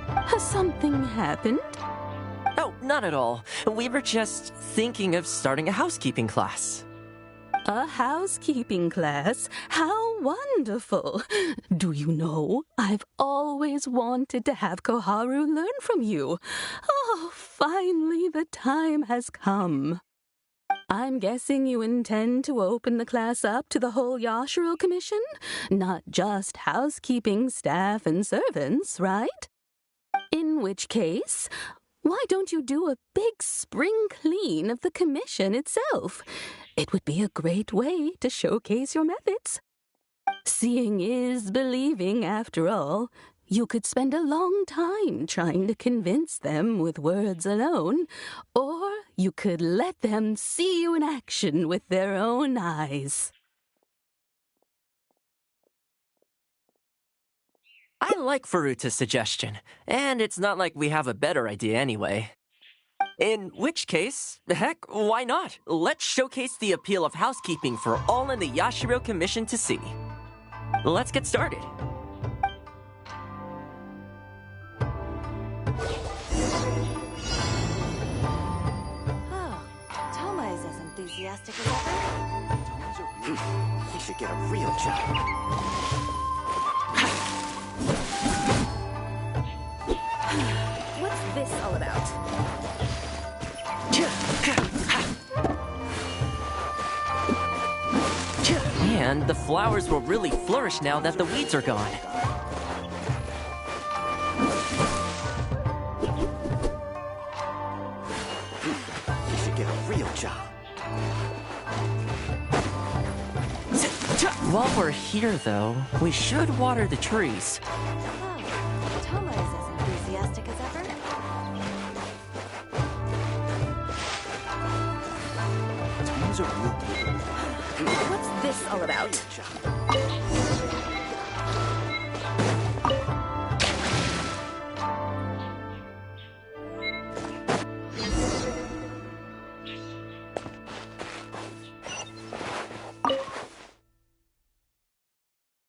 Has something happened? Oh, not at all. We were just thinking of starting a housekeeping class. A housekeeping class? How wonderful! Do you know, I've always wanted to have Koharu learn from you. Oh, finally the time has come. I'm guessing you intend to open the class up to the whole Yashiro Commission? Not just housekeeping staff and servants, right? In which case, why don't you do a big spring clean of the commission itself? It would be a great way to showcase your methods. Seeing is believing, after all. You could spend a long time trying to convince them with words alone, or you could let them see you in action with their own eyes. I like Furuta's suggestion, and it's not like we have a better idea anyway. In which case, heck, why not? Let's showcase the appeal of housekeeping for all in the Yashiro Commission to see. Let's get started. Oh, Toma is as enthusiastic as ever. He should get a real job. What's this all about? And the flowers will really flourish now that the weeds are gone. He should get a real job. While we're here, though, we should water the trees. Oh, Toma is as enthusiastic as ever. Toma's a real. What's this all about?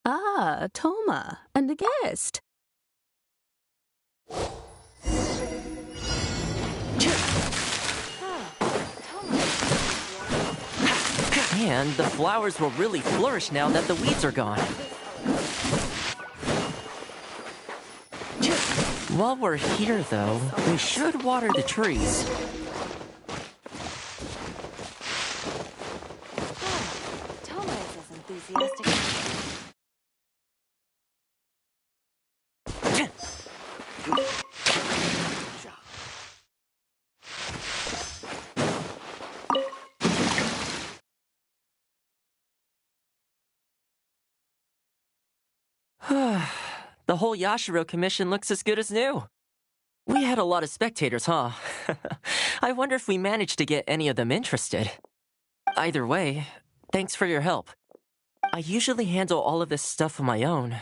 Ah, Toma, and a guest. And the flowers will really flourish now that the weeds are gone. While we're here, though, we should water the trees. Toma is as enthusiastic as The whole Yashiro Commission looks as good as new. We had a lot of spectators, huh? I wonder if we managed to get any of them interested. Either way, thanks for your help. I usually handle all of this stuff on my own,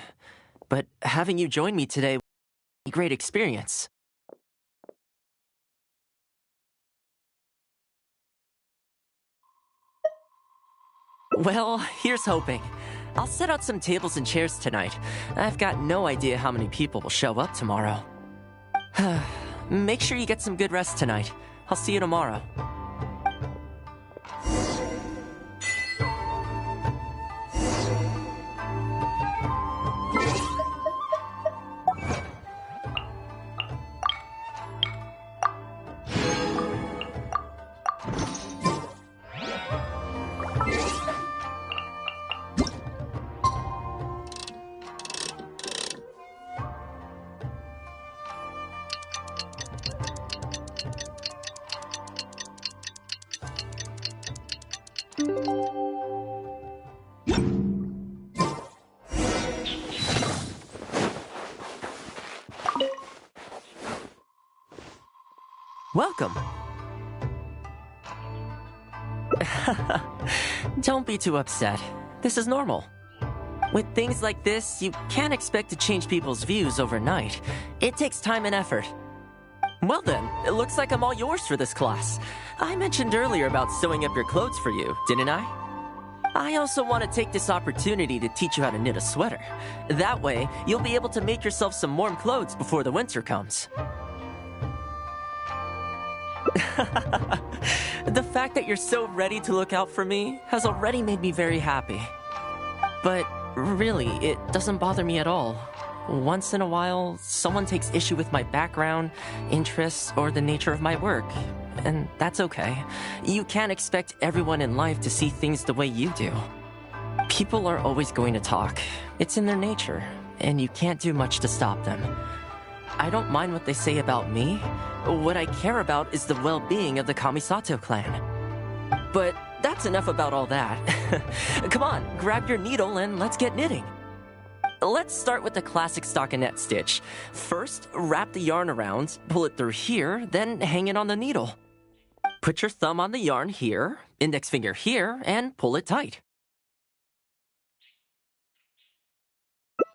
but having you join me today was a great experience. Well, here's hoping. I'll set out some tables and chairs tonight. I've got no idea how many people will show up tomorrow. Make sure you get some good rest tonight. I'll see you tomorrow. Welcome. Don't be too upset. This is normal. With things like this, you can't expect to change people's views overnight. It takes time and effort. Well then, it looks like I'm all yours for this class. I mentioned earlier about sewing up your clothes for you, didn't I? I also want to take this opportunity to teach you how to knit a sweater. That way, you'll be able to make yourself some warm clothes before the winter comes. The fact that you're so ready to look out for me has already made me very happy. But really, it doesn't bother me at all. Once in a while, someone takes issue with my background, interests, or the nature of my work. And that's okay. You can't expect everyone in life to see things the way you do. People are always going to talk. It's in their nature, and you can't do much to stop them. I don't mind what they say about me. What I care about is the well-being of the Kamisato clan. But that's enough about all that. Come on, grab your needle and let's get knitting. Let's start with the classic stockinette stitch. First, wrap the yarn around, pull it through here, then hang it on the needle. Put your thumb on the yarn here, index finger here, and pull it tight.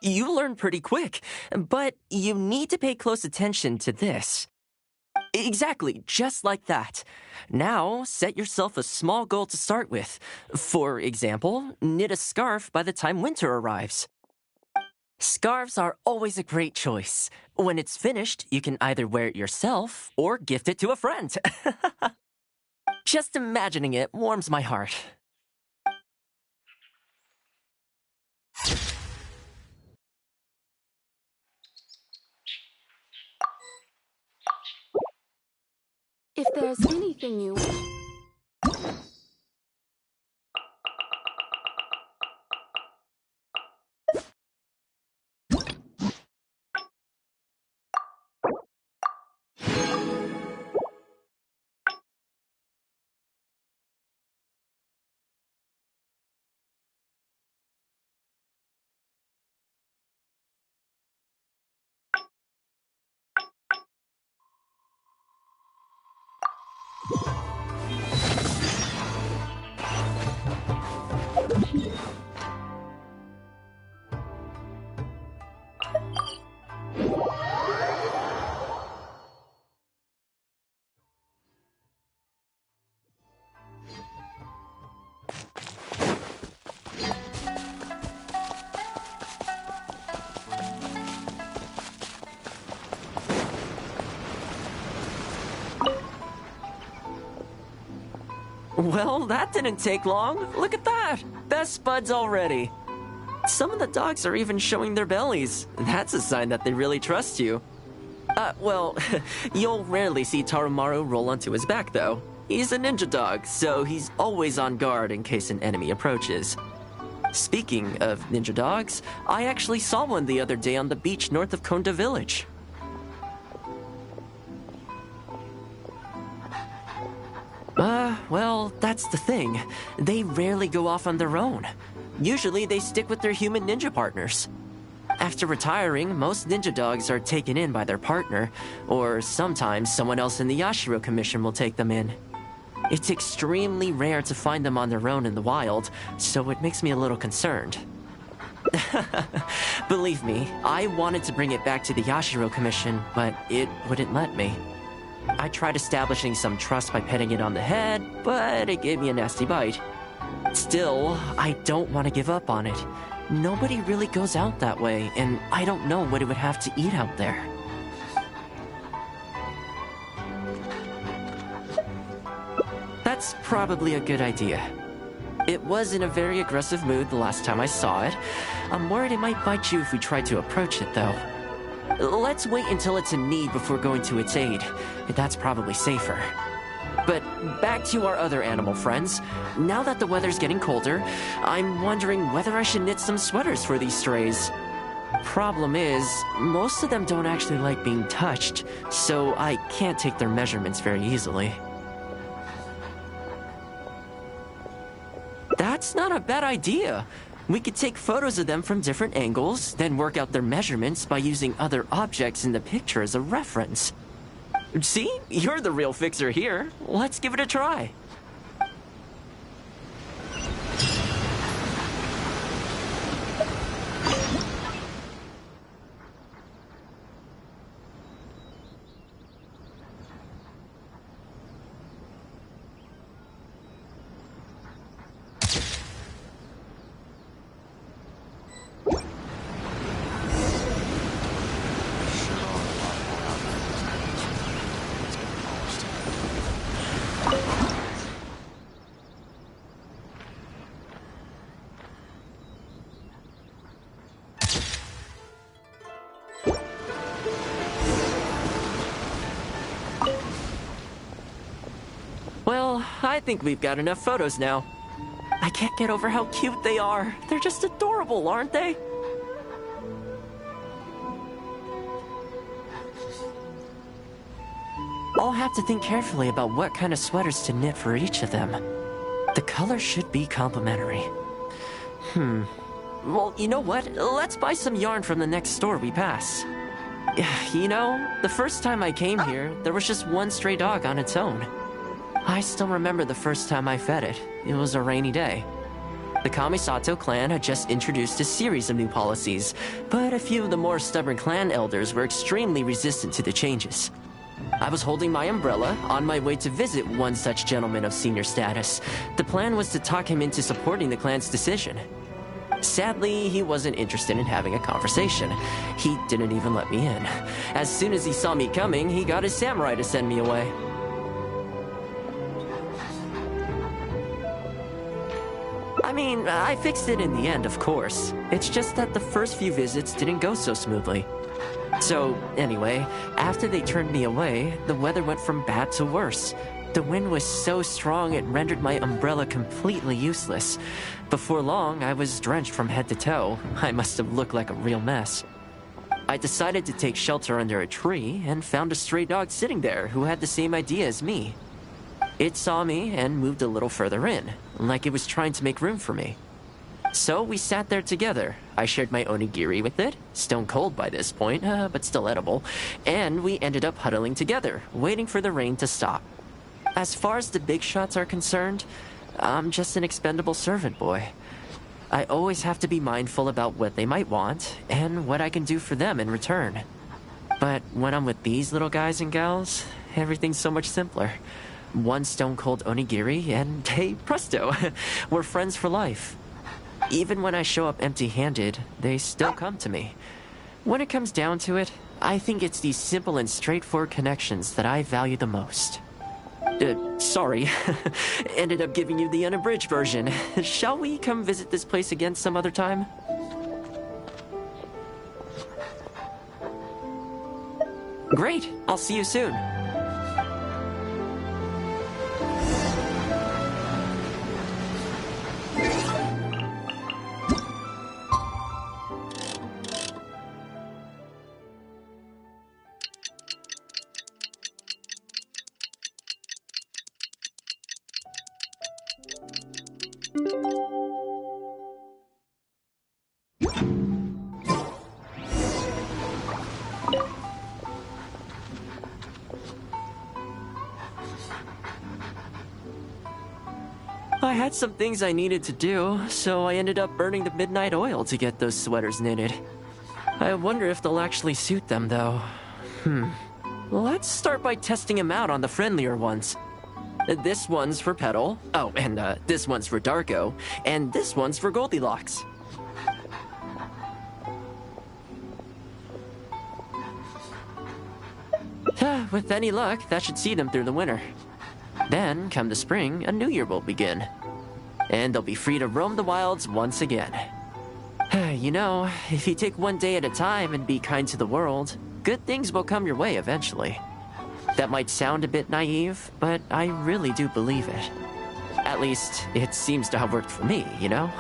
You learn pretty quick, but you need to pay close attention to this. Exactly, just like that. Now, set yourself a small goal to start with. For example, knit a scarf by the time winter arrives. Scarves are always a great choice. When it's finished, you can either wear it yourself or gift it to a friend. Just imagining it warms my heart. If there's anything you... Well, that didn't take long. Look at that. Best buds already. Some of the dogs are even showing their bellies. That's a sign that they really trust you. Well, you'll rarely see Tarumaru roll onto his back, though. He's a ninja dog, so he's always on guard in case an enemy approaches. Speaking of ninja dogs, I actually saw one the other day on the beach north of Konda Village. Well, that's the thing. They rarely go off on their own. Usually they stick with their human ninja partners. After retiring, most ninja dogs are taken in by their partner, or sometimes someone else in the Yashiro Commission will take them in. It's extremely rare to find them on their own in the wild, so it makes me a little concerned. Believe me, I wanted to bring it back to the Yashiro Commission, but it wouldn't let me. I tried establishing some trust by petting it on the head, but it gave me a nasty bite. Still, I don't want to give up on it. Nobody really goes out that way, and I don't know what it would have to eat out there. That's probably a good idea. It was in a very aggressive mood the last time I saw it. I'm worried it might bite you if we try to approach it, though. Let's wait until it's in need before going to its aid. That's probably safer. But back to our other animal friends. Now that the weather's getting colder, I'm wondering whether I should knit some sweaters for these strays. Problem is, most of them don't actually like being touched, so I can't take their measurements very easily. That's not a bad idea. We could take photos of them from different angles, then work out their measurements by using other objects in the picture as a reference. See? You're the real fixer here. Let's give it a try. think we've got enough photos now. I can't get over how cute they are. They're just adorable, aren't they? I'll have to think carefully about what kind of sweaters to knit for each of them. The colors should be complementary. Well, you know what? Let's buy some yarn from the next store we pass. You know, the first time I came here, there was just one stray dog on its own. I still remember the first time I fed it. It was a rainy day. The Kamisato clan had just introduced a series of new policies, but a few of the more stubborn clan elders were extremely resistant to the changes. I was holding my umbrella on my way to visit one such gentleman of senior status. The plan was to talk him into supporting the clan's decision. Sadly, he wasn't interested in having a conversation. He didn't even let me in. As soon as he saw me coming, he got his samurai to send me away. I mean, I fixed it in the end, of course. It's just that the first few visits didn't go so smoothly. So, anyway, after they turned me away, the weather went from bad to worse. The wind was so strong it rendered my umbrella completely useless. Before long, I was drenched from head to toe. I must have looked like a real mess. I decided to take shelter under a tree and found a stray dog sitting there who had the same idea as me. It saw me and moved a little further in, like it was trying to make room for me. So we sat there together. I shared my onigiri with it, stone cold by this point, but still edible, and we ended up huddling together, waiting for the rain to stop. As far as the big shots are concerned, I'm just an expendable servant boy. I always have to be mindful about what they might want, and what I can do for them in return. But when I'm with these little guys and gals, everything's so much simpler. One stone-cold onigiri, and hey, presto, we're friends for life. Even when I show up empty-handed, they still come to me. When it comes down to it, I think it's these simple and straightforward connections that I value the most. Sorry. Ended up giving you the unabridged version. Shall we come visit this place again some other time? Great. I'll see you soon. I had some things I needed to do, so I ended up burning the midnight oil to get those sweaters knitted. I wonder if they'll actually suit them, though. Let's start by testing them out on the friendlier ones. This one's for Petal. Oh, and this one's for Darko. And this one's for Goldilocks. With any luck, that should see them through the winter. Then, come the spring, a new year will begin. And they'll be free to roam the wilds once again. You know, if you take one day at a time and be kind to the world, good things will come your way eventually. That might sound a bit naive, but I really do believe it. At least, it seems to have worked for me, you know?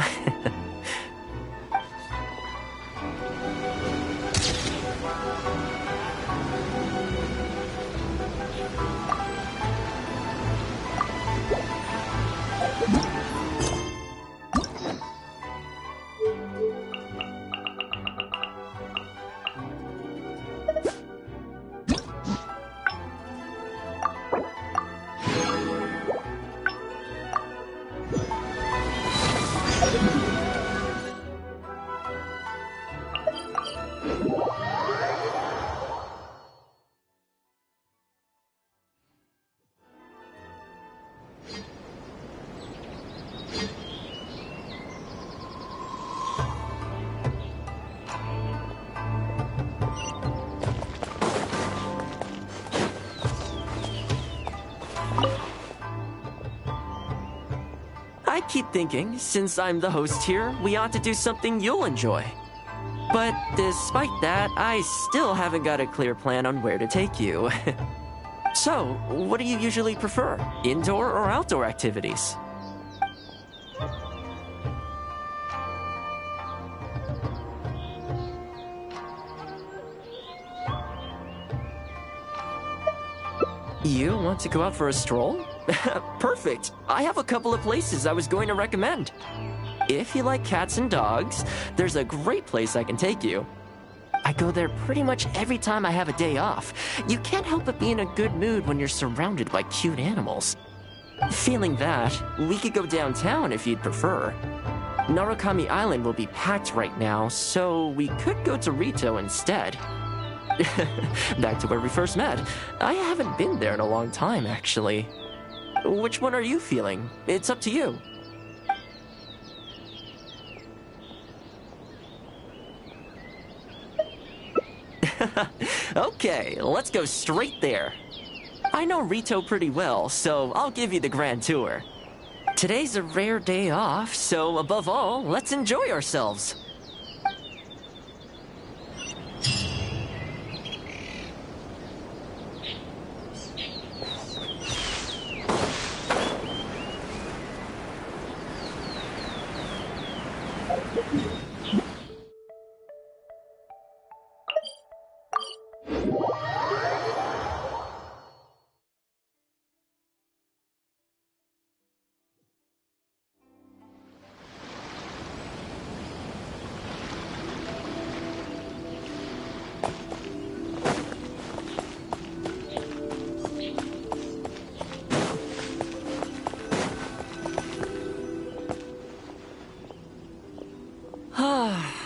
I keep thinking, since I'm the host here, we ought to do something you'll enjoy. But despite that, I still haven't got a clear plan on where to take you. So, what do you usually prefer? Indoor or outdoor activities? You want to go out for a stroll? Perfect. I have a couple of places I was going to recommend. If you like cats and dogs, there's a great place I can take you. I go there pretty much every time I have a day off. You can't help but be in a good mood when you're surrounded by cute animals. Feeling that, we could go downtown if you'd prefer. Narukami Island will be packed right now, so we could go to Rito instead. Back to where we first met. I haven't been there in a long time, actually. Which one are you feeling? It's up to you. Okay, let's go straight there. I know Rito pretty well, so I'll give you the grand tour. Today's a rare day off, so above all, let's enjoy ourselves.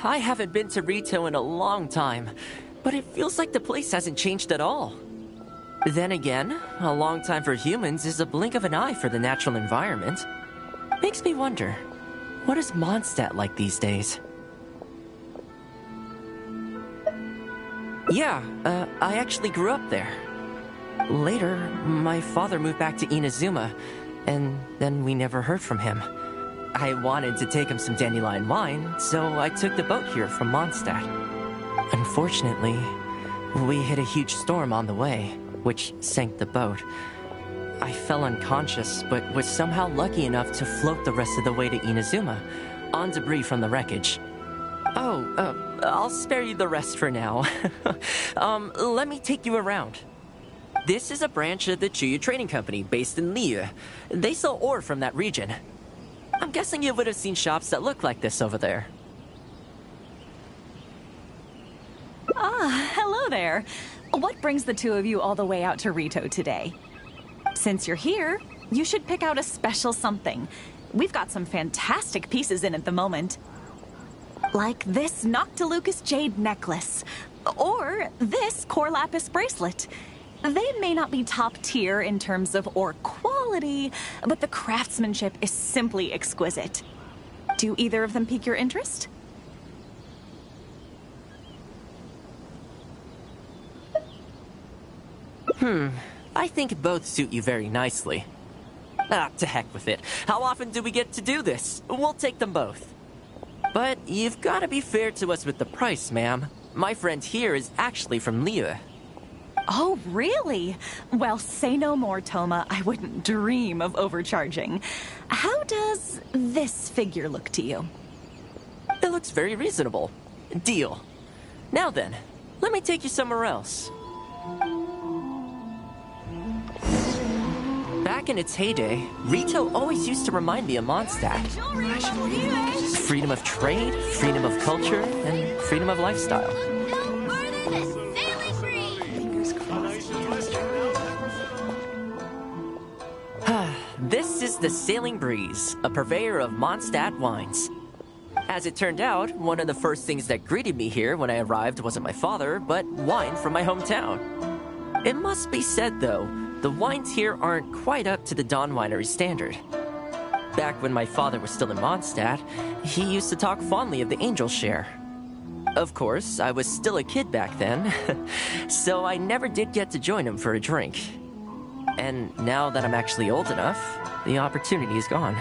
I haven't been to Rito in a long time, but it feels like the place hasn't changed at all. Then again, a long time for humans is a blink of an eye for the natural environment. Makes me wonder, what is Mondstadt like these days? Yeah, I actually grew up there. Later, my father moved back to Inazuma, and then we never heard from him. I wanted to take him some dandelion wine, so I took the boat here from Mondstadt. Unfortunately, we hit a huge storm on the way, which sank the boat. I fell unconscious, but was somehow lucky enough to float the rest of the way to Inazuma, on debris from the wreckage. Oh, I'll spare you the rest for now. Let me take you around. This is a branch of the Chuyu Trading Company based in Liu. They sell ore from that region. I'm guessing you would have seen shops that look like this over there. Ah, hello there. What brings the two of you all the way out to Rito today? Since you're here, you should pick out a special something. We've got some fantastic pieces in at the moment. Like this Noctilucus jade necklace, or this Core Lapis bracelet. They may not be top tier in terms of ore quality, but the craftsmanship is simply exquisite. Do either of them pique your interest? I think both suit you very nicely. Ah, to heck with it. How often do we get to do this? We'll take them both. But you've got to be fair to us with the price, ma'am. My friend here is actually from Liu. Oh, really? Well, say no more, Toma. I wouldn't dream of overcharging. How does this figure look to you? It looks very reasonable. Deal. Now then, let me take you somewhere else. Back in its heyday, Rito always used to remind me of Mondstadt. Freedom of trade, freedom of culture, and freedom of lifestyle. This is the Sailing Breeze, a purveyor of Mondstadt wines. As it turned out, one of the first things that greeted me here when I arrived wasn't my father, but wine from my hometown. It must be said, though, the wines here aren't quite up to the Dawn Winery standard. Back when my father was still in Mondstadt, he used to talk fondly of the Angel Share. Of course, I was still a kid back then, so I never did get to join him for a drink. And now that I'm actually old enough, the opportunity is gone.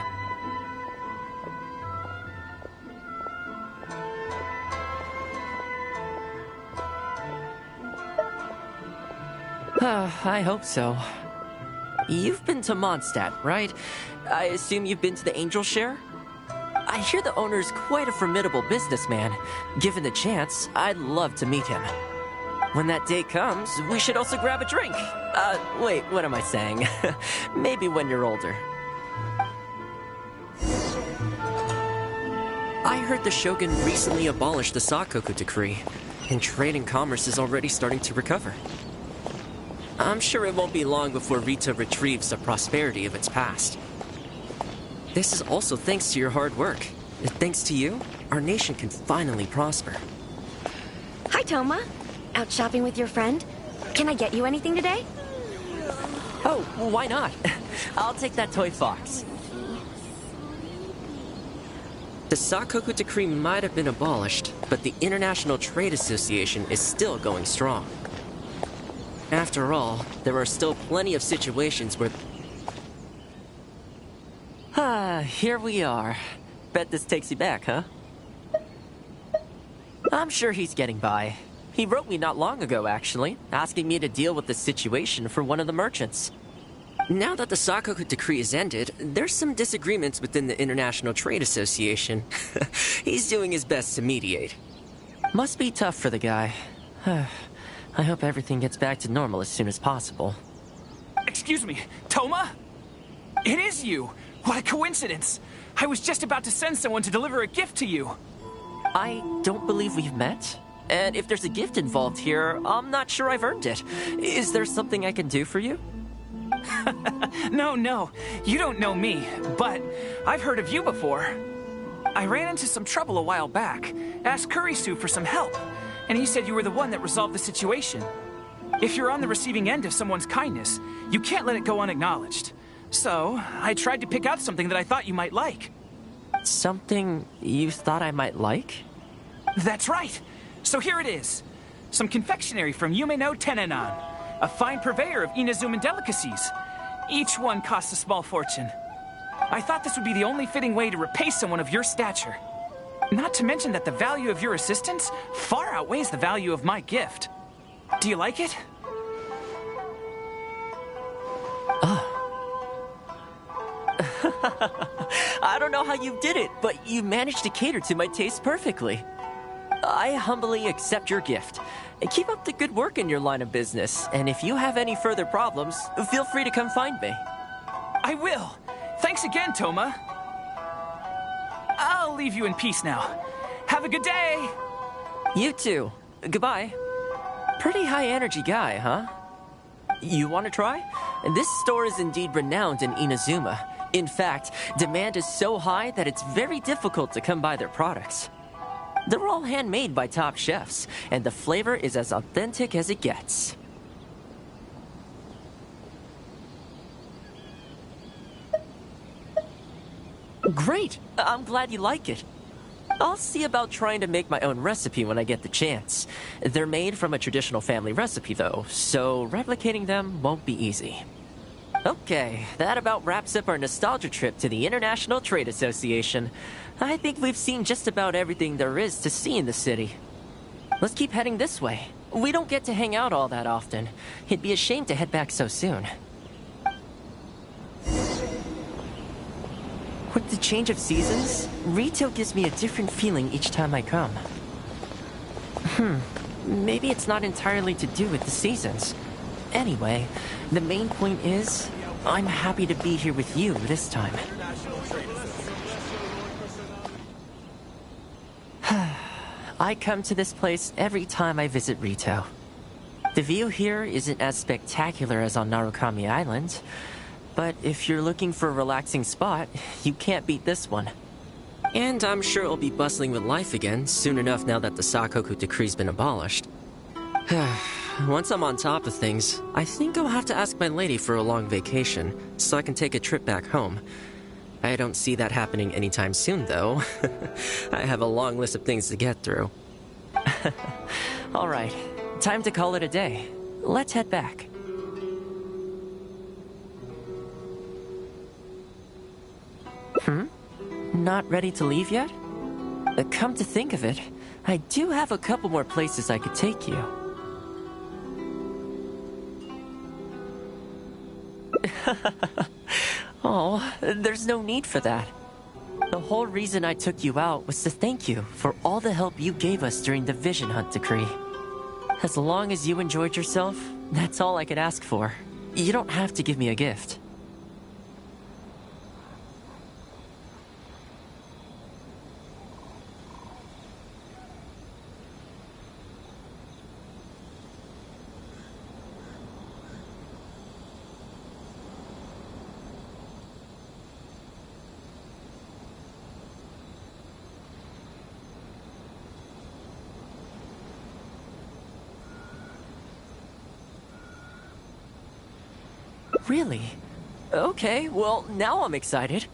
I hope so. You've been to Mondstadt, right? I assume you've been to the Angel Share? I hear the owner's quite a formidable businessman. Given the chance, I'd love to meet him. When that day comes, we should also grab a drink. Wait, what am I saying? Maybe when you're older. I heard the Shogun recently abolished the Sakoku Decree, and trade and commerce is already starting to recover. I'm sure it won't be long before Rito retrieves the prosperity of its past. This is also thanks to your hard work. Thanks to you, our nation can finally prosper. Hi, Toma. Out shopping with your friend? Can I get you anything today? Oh, why not? I'll take that toy fox. The Sakoku Decree might have been abolished, but the International Trade Association is still going strong. After all, there are still plenty of situations where... here we are. Bet this takes you back, huh? I'm sure he's getting by. He wrote me not long ago, actually, asking me to deal with the situation for one of the merchants. Now that the Sakoku Decree is ended, there's some disagreements within the International Trade Association. He's doing his best to mediate. Must be tough for the guy. I hope everything gets back to normal as soon as possible. Excuse me, Toma? It is you! What a coincidence! I was just about to send someone to deliver a gift to you. I don't believe we've met. And if there's a gift involved here, I'm not sure I've earned it. Is there something I can do for you? No, you don't know me, but I've heard of you before. I ran into some trouble a while back, asked Kurisu for some help, and he said you were the one that resolved the situation. If you're on the receiving end of someone's kindness, you can't let it go unacknowledged. So, I tried to pick out something that I thought you might like. Something you thought I might like? That's right! So here it is. Some confectionery from Yume no Tenenan, a fine purveyor of Inazuman delicacies. Each one costs a small fortune. I thought this would be the only fitting way to repay someone of your stature. Not to mention that the value of your assistance far outweighs the value of my gift. Do you like it? I don't know how you did it, but you managed to cater to my taste perfectly. I humbly accept your gift. Keep up the good work in your line of business, and if you have any further problems, feel free to come find me. I will. Thanks again, Toma. I'll leave you in peace now. Have a good day! You too. Goodbye. Pretty high-energy guy, huh? You want to try? This store is indeed renowned in Inazuma. In fact, demand is so high that it's very difficult to come by their products. They're all handmade by top chefs, and the flavor is as authentic as it gets. Great! I'm glad you like it. I'll see about trying to make my own recipe when I get the chance. They're made from a traditional family recipe, though, so replicating them won't be easy. Okay, that about wraps up our nostalgia trip to the International Trade Association. I think we've seen just about everything there is to see in the city. Let's keep heading this way. We don't get to hang out all that often. It'd be a shame to head back so soon. With the change of seasons, retail gives me a different feeling each time I come. Maybe it's not entirely to do with the seasons. Anyway, the main point is, I'm happy to be here with you this time. I come to this place every time I visit Rito. The view here isn't as spectacular as on Narukami Island, but if you're looking for a relaxing spot, you can't beat this one. And I'm sure it'll be bustling with life again soon enough now that the Sakoku Decree's been abolished. Once I'm on top of things, I think I'll have to ask my lady for a long vacation, so I can take a trip back home. I don't see that happening anytime soon, though. I have a long list of things to get through. Alright, time to call it a day. Let's head back. Not ready to leave yet? Come to think of it, I do have a couple more places I could take you. Oh, there's no need for that. The whole reason I took you out was to thank you for all the help you gave us during the Vision Hunt decree. As long as you enjoyed yourself, that's all I could ask for. You don't have to give me a gift. Really? Okay, well, now I'm excited.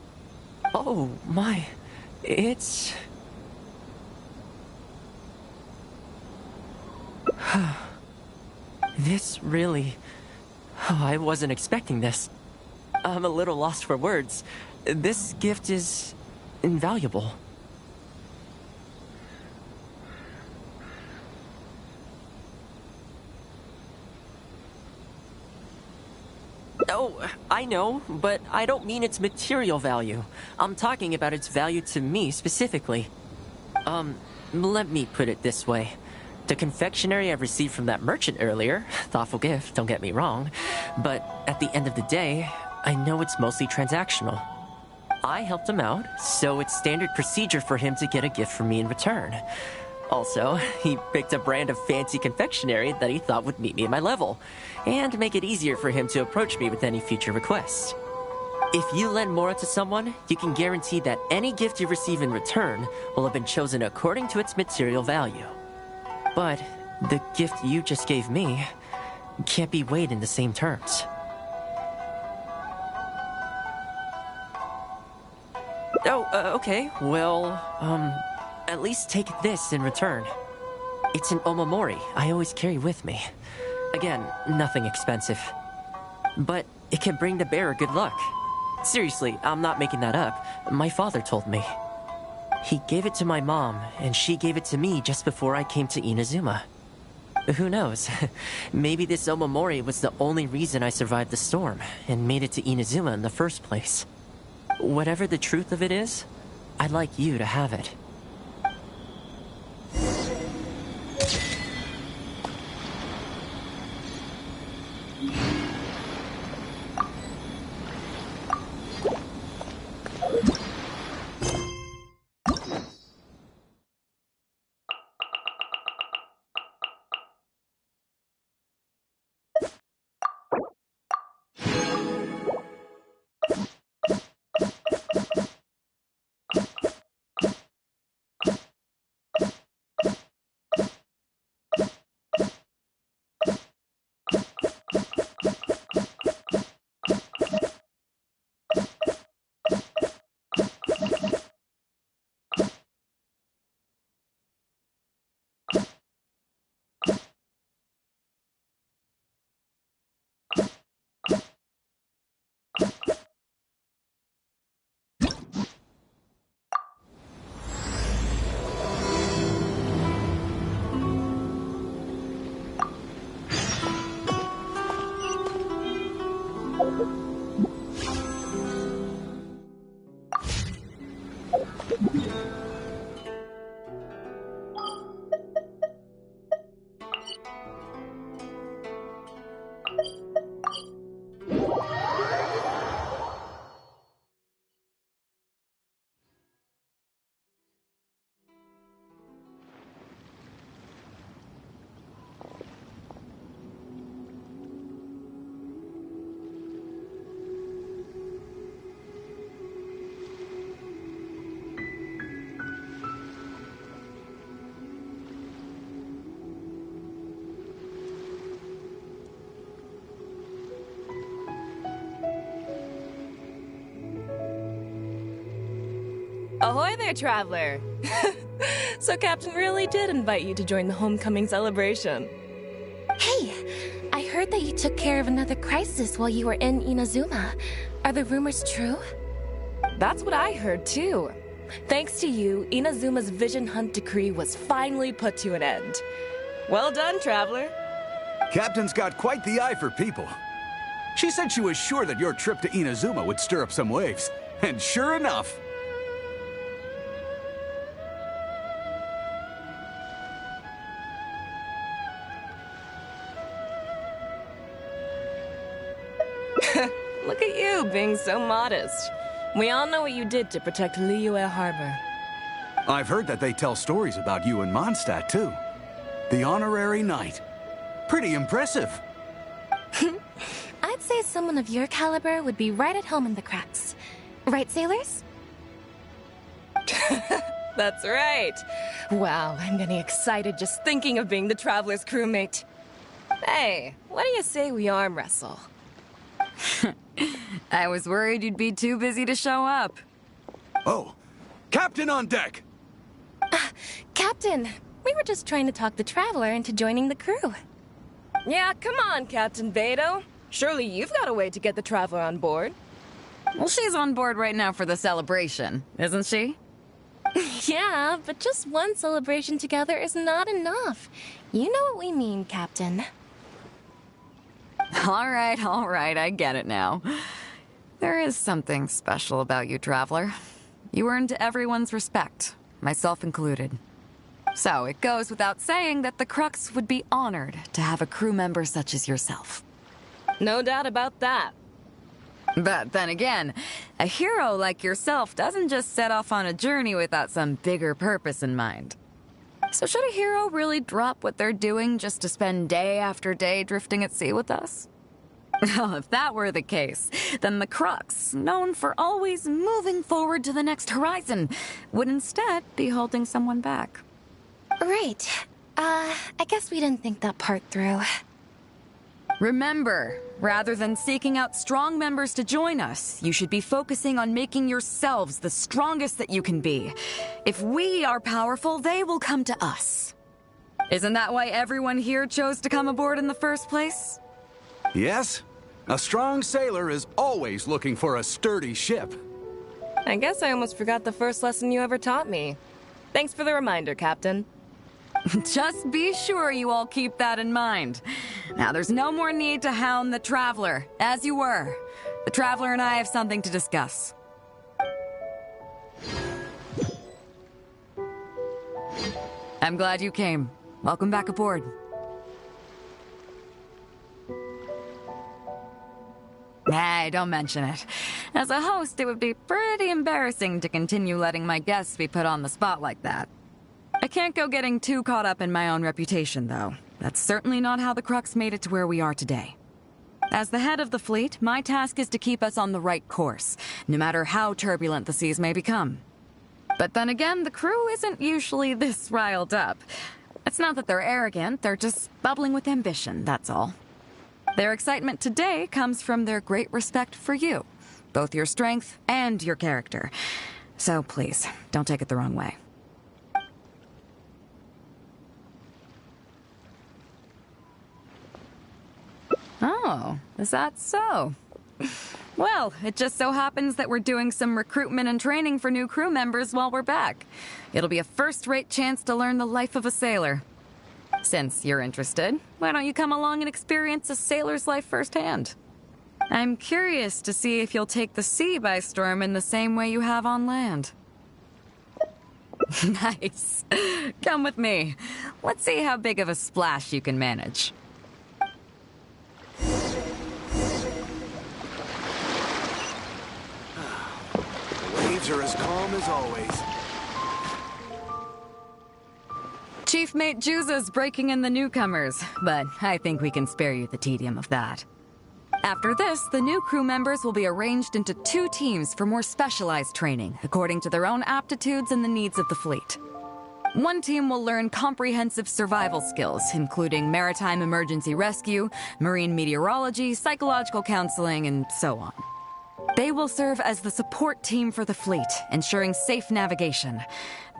Oh, my. It's... This really... Oh, I wasn't expecting this. I'm a little lost for words. This gift is... invaluable. Oh, I know, but I don't mean its material value. I'm talking about its value to me specifically. Let me put it this way. The confectionery I received from that merchant earlier, thoughtful gift, don't get me wrong, but at the end of the day, I know it's mostly transactional. I helped him out, so it's standard procedure for him to get a gift from me in return. Also, he picked a brand of fancy confectionery that he thought would meet me at my level, and make it easier for him to approach me with any future requests. If you lend Mora to someone, you can guarantee that any gift you receive in return will have been chosen according to its material value. But the gift you just gave me can't be weighed in the same terms. Oh, okay, well, at least take this in return. It's an omamori I always carry with me. Again, nothing expensive. But it can bring the bearer good luck. Seriously, I'm not making that up. My father told me. He gave it to my mom, and she gave it to me just before I came to Inazuma. Who knows? Maybe this omamori was the only reason I survived the storm, and made it to Inazuma in the first place. Whatever the truth of it is, I'd like you to have it. Ahoy there, traveler! So Captain really did invite you to join the homecoming celebration. Hey, I heard that you took care of another crisis while you were in Inazuma. Are the rumors true? That's what I heard too. Thanks to you, Inazuma's Vision Hunt decree was finally put to an end. Well done, traveler. Captain's got quite the eye for people. She said she was sure that your trip to Inazuma would stir up some waves. And sure enough... Look at you, being so modest. We all know what you did to protect Liyue Harbor. I've heard that they tell stories about you in Mondstadt, too. The honorary knight. Pretty impressive. I'd say someone of your caliber would be right at home in the cracks. Right, sailors? That's right. Wow, I'm getting excited just thinking of being the Traveler's crewmate. Hey, what do you say we arm wrestle? I was worried you'd be too busy to show up. Oh, Captain on deck! Captain, we were just trying to talk the Traveler into joining the crew. Yeah, come on, Captain Beto. Surely you've got a way to get the Traveler on board. Well, she's on board right now for the celebration, isn't she? Yeah, but just one celebration together is not enough. You know what we mean, Captain. All right, I get it now. There is something special about you, Traveler. You earned everyone's respect, myself included. So it goes without saying that the Crux would be honored to have a crew member such as yourself. No doubt about that. But then again, a hero like yourself doesn't just set off on a journey without some bigger purpose in mind. So should a hero really drop what they're doing just to spend day after day drifting at sea with us? Well, if that were the case, then the Crux, known for always moving forward to the next horizon, would instead be holding someone back. Right. I guess we didn't think that part through. Remember, rather than seeking out strong members to join us, you should be focusing on making yourselves the strongest that you can be. If we are powerful, they will come to us. Isn't that why everyone here chose to come aboard in the first place? Yes. A strong sailor is always looking for a sturdy ship. I guess I almost forgot the first lesson you ever taught me. Thanks for the reminder, Captain. Just be sure you all keep that in mind. Now, there's no more need to hound the Traveler, as you were. The Traveler and I have something to discuss. I'm glad you came. Welcome back aboard. Nah, don't mention it. As a host, it would be pretty embarrassing to continue letting my guests be put on the spot like that. I can't go getting too caught up in my own reputation, though. That's certainly not how the Crux made it to where we are today. As the head of the fleet, my task is to keep us on the right course, no matter how turbulent the seas may become. But then again, the crew isn't usually this riled up. It's not that they're arrogant, they're just bubbling with ambition, that's all. Their excitement today comes from their great respect for you, both your strength and your character. So please, don't take it the wrong way. Oh, is that so? Well, it just so happens that we're doing some recruitment and training for new crew members while we're back. It'll be a first-rate chance to learn the life of a sailor. Since you're interested, why don't you come along and experience a sailor's life firsthand? I'm curious to see if you'll take the sea by storm in the same way you have on land. Nice. Come with me. Let's see how big of a splash you can manage. Waves are as calm as always. Chief Mate Juza's breaking in the newcomers, but I think we can spare you the tedium of that. After this, the new crew members will be arranged into 2 teams for more specialized training, according to their own aptitudes and the needs of the fleet. One team will learn comprehensive survival skills, including maritime emergency rescue, marine meteorology, psychological counseling, and so on. They will serve as the support team for the fleet, ensuring safe navigation.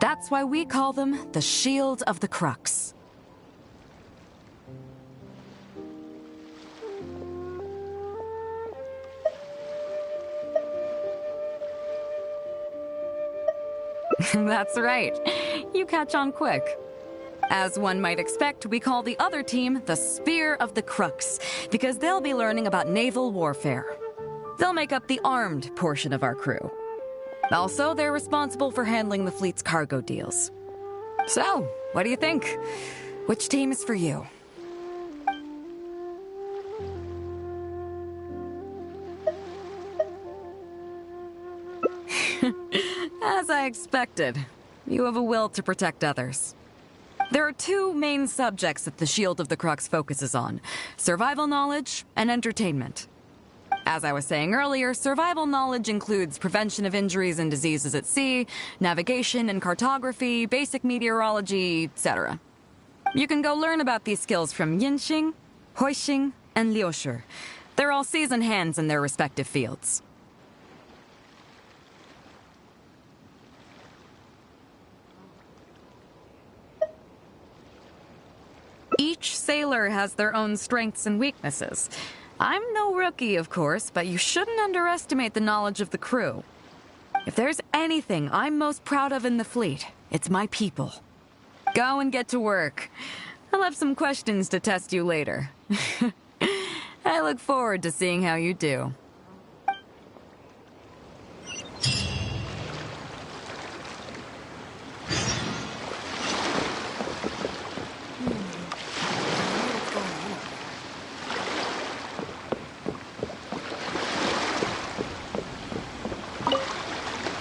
That's why we call them the Shield of the Crux. That's right. You catch on quick. As one might expect, we call the other team the Spear of the Crux, because they'll be learning about naval warfare. They'll make up the armed portion of our crew. Also, they're responsible for handling the fleet's cargo deals. So, what do you think? Which team is for you? As I expected, you have a will to protect others. There are two main subjects that the Shield of the Crux focuses on: survival knowledge and entertainment. As I was saying earlier, survival knowledge includes prevention of injuries and diseases at sea, navigation and cartography, basic meteorology, etc. You can go learn about these skills from Yinxing, Huixing, and Liushi. They're all seasoned hands in their respective fields. Each sailor has their own strengths and weaknesses. I'm no rookie, of course, but you shouldn't underestimate the knowledge of the crew. If there's anything I'm most proud of in the fleet, it's my people. Go and get to work. I'll have some questions to test you later. I look forward to seeing how you do.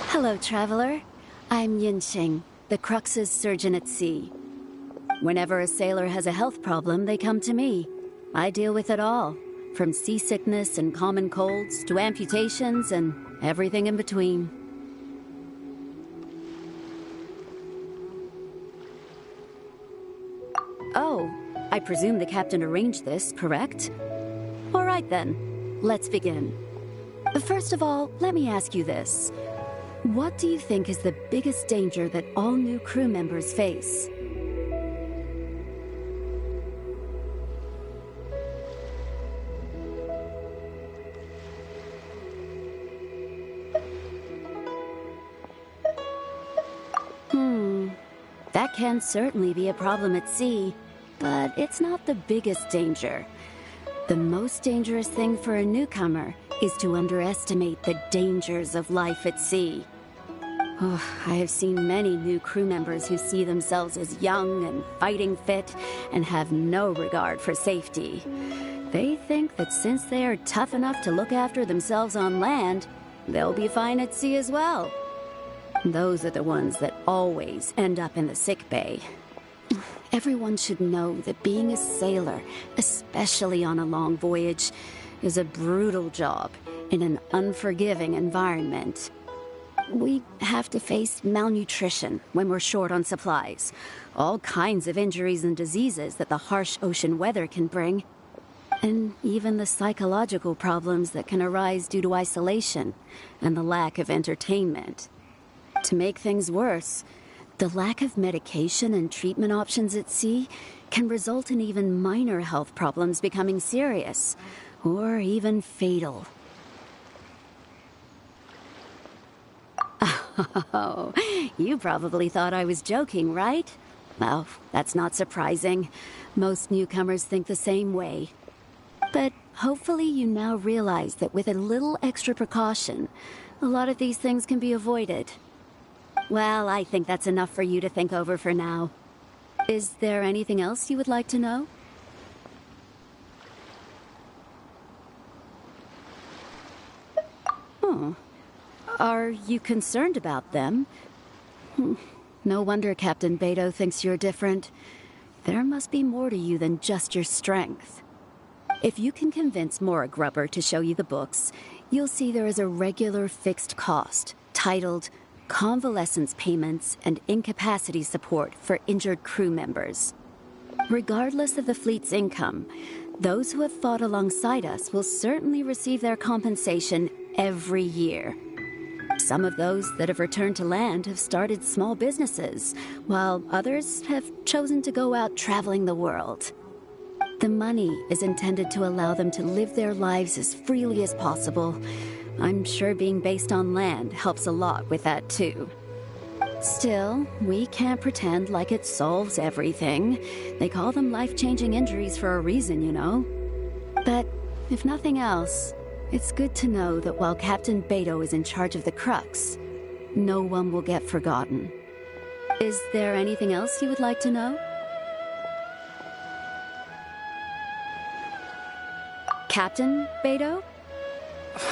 Hello, traveler. I'm Yinxing, the Crux's surgeon at sea. Whenever a sailor has a health problem, they come to me. I deal with it all, from seasickness and common colds to amputations and everything in between. Oh, I presume the captain arranged this, correct? All right then, let's begin. First of all, let me ask you this. What do you think is the biggest danger that all new crew members face? That can certainly be a problem at sea, but it's not the biggest danger. The most dangerous thing for a newcomer is to underestimate the dangers of life at sea. Oh, I have seen many new crew members who see themselves as young and fighting fit and have no regard for safety. They think that since they are tough enough to look after themselves on land, they'll be fine at sea as well. Those are the ones that always end up in the sick bay. Everyone should know that being a sailor, especially on a long voyage, is a brutal job in an unforgiving environment. We have to face malnutrition when we're short on supplies, all kinds of injuries and diseases that the harsh ocean weather can bring, and even the psychological problems that can arise due to isolation and the lack of entertainment. To make things worse, the lack of medication and treatment options at sea can result in even minor health problems becoming serious, or even fatal. Oh, you probably thought I was joking, right? Well, that's not surprising. Most newcomers think the same way. But hopefully you now realize that with a little extra precaution, a lot of these things can be avoided. Well, I think that's enough for you to think over for now. Is there anything else you would like to know? Are you concerned about them? No wonder Captain Beto thinks you're different. There must be more to you than just your strength. If you can convince Mora Grubber to show you the books, you'll see there is a regular fixed cost, titled Convalescence Payments and Incapacity Support for Injured Crew Members. Regardless of the fleet's income, those who have fought alongside us will certainly receive their compensation every year. Some of those that have returned to land have started small businesses, while others have chosen to go out traveling the world. The money is intended to allow them to live their lives as freely as possible. I'm sure being based on land helps a lot with that, too. Still, we can't pretend like it solves everything. They call them life-changing injuries for a reason, you know. But if nothing else, it's good to know that while Captain Beto is in charge of the Crux, no one will get forgotten. Is there anything else you would like to know? Captain Beto?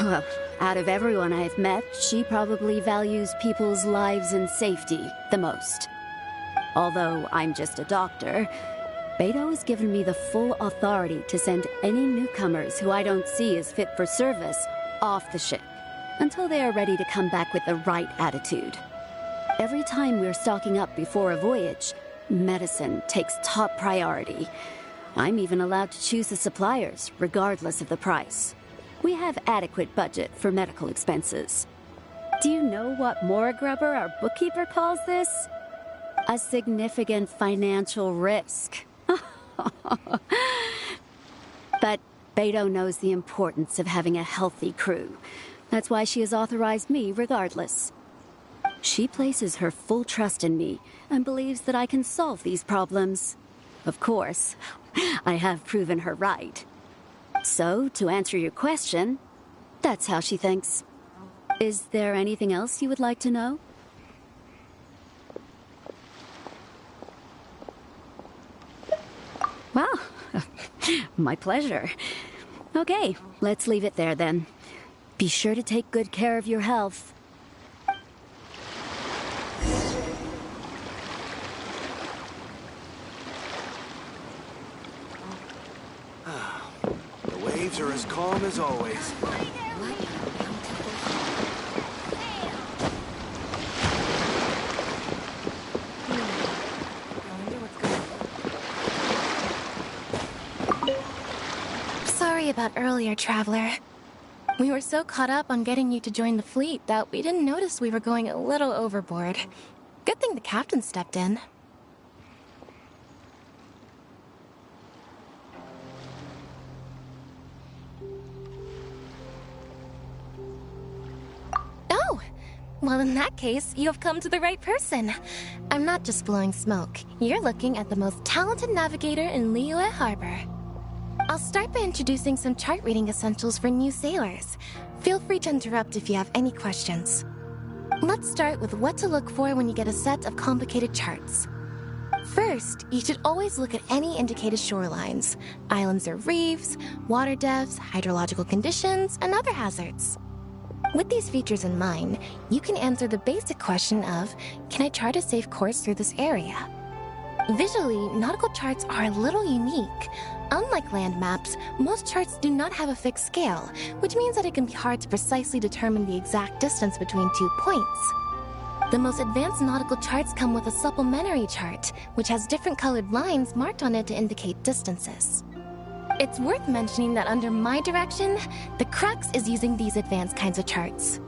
Well, out of everyone I've met, she probably values people's lives and safety the most. Although I'm just a doctor, Beto has given me the full authority to send any newcomers who I don't see as fit for service off the ship, until they are ready to come back with the right attitude. Every time we're stocking up before a voyage, medicine takes top priority. I'm even allowed to choose the suppliers, regardless of the price. We have adequate budget for medical expenses. Do you know what Grubber, our bookkeeper, calls this? A significant financial risk. But Beto knows the importance of having a healthy crew. That's why she has authorized me regardless. She places her full trust in me and believes that I can solve these problems. Of course, I have proven her right. So, to answer your question, that's how she thinks. Is there anything else you would like to know? Well, my pleasure. Okay, let's leave it there then. Be sure to take good care of your health. The waves are as calm as always. Sorry about earlier, Traveler. We were so caught up on getting you to join the fleet that we didn't notice we were going a little overboard. Good thing the captain stepped in. Oh! Well, in that case, you have come to the right person. I'm not just blowing smoke. You're looking at the most talented navigator in Liyue Harbor. I'll start by introducing some chart reading essentials for new sailors. Feel free to interrupt if you have any questions. Let's start with what to look for when you get a set of complicated charts. First, you should always look at any indicated shorelines, islands or reefs, water depths, hydrological conditions, and other hazards. With these features in mind, you can answer the basic question of, can I chart a safe course through this area? Visually, nautical charts are a little unique. Unlike land maps, most charts do not have a fixed scale, which means that it can be hard to precisely determine the exact distance between 2 points. The most advanced nautical charts come with a supplementary chart, which has different colored lines marked on it to indicate distances. It's worth mentioning that under my direction, the Crux is using these advanced kinds of charts.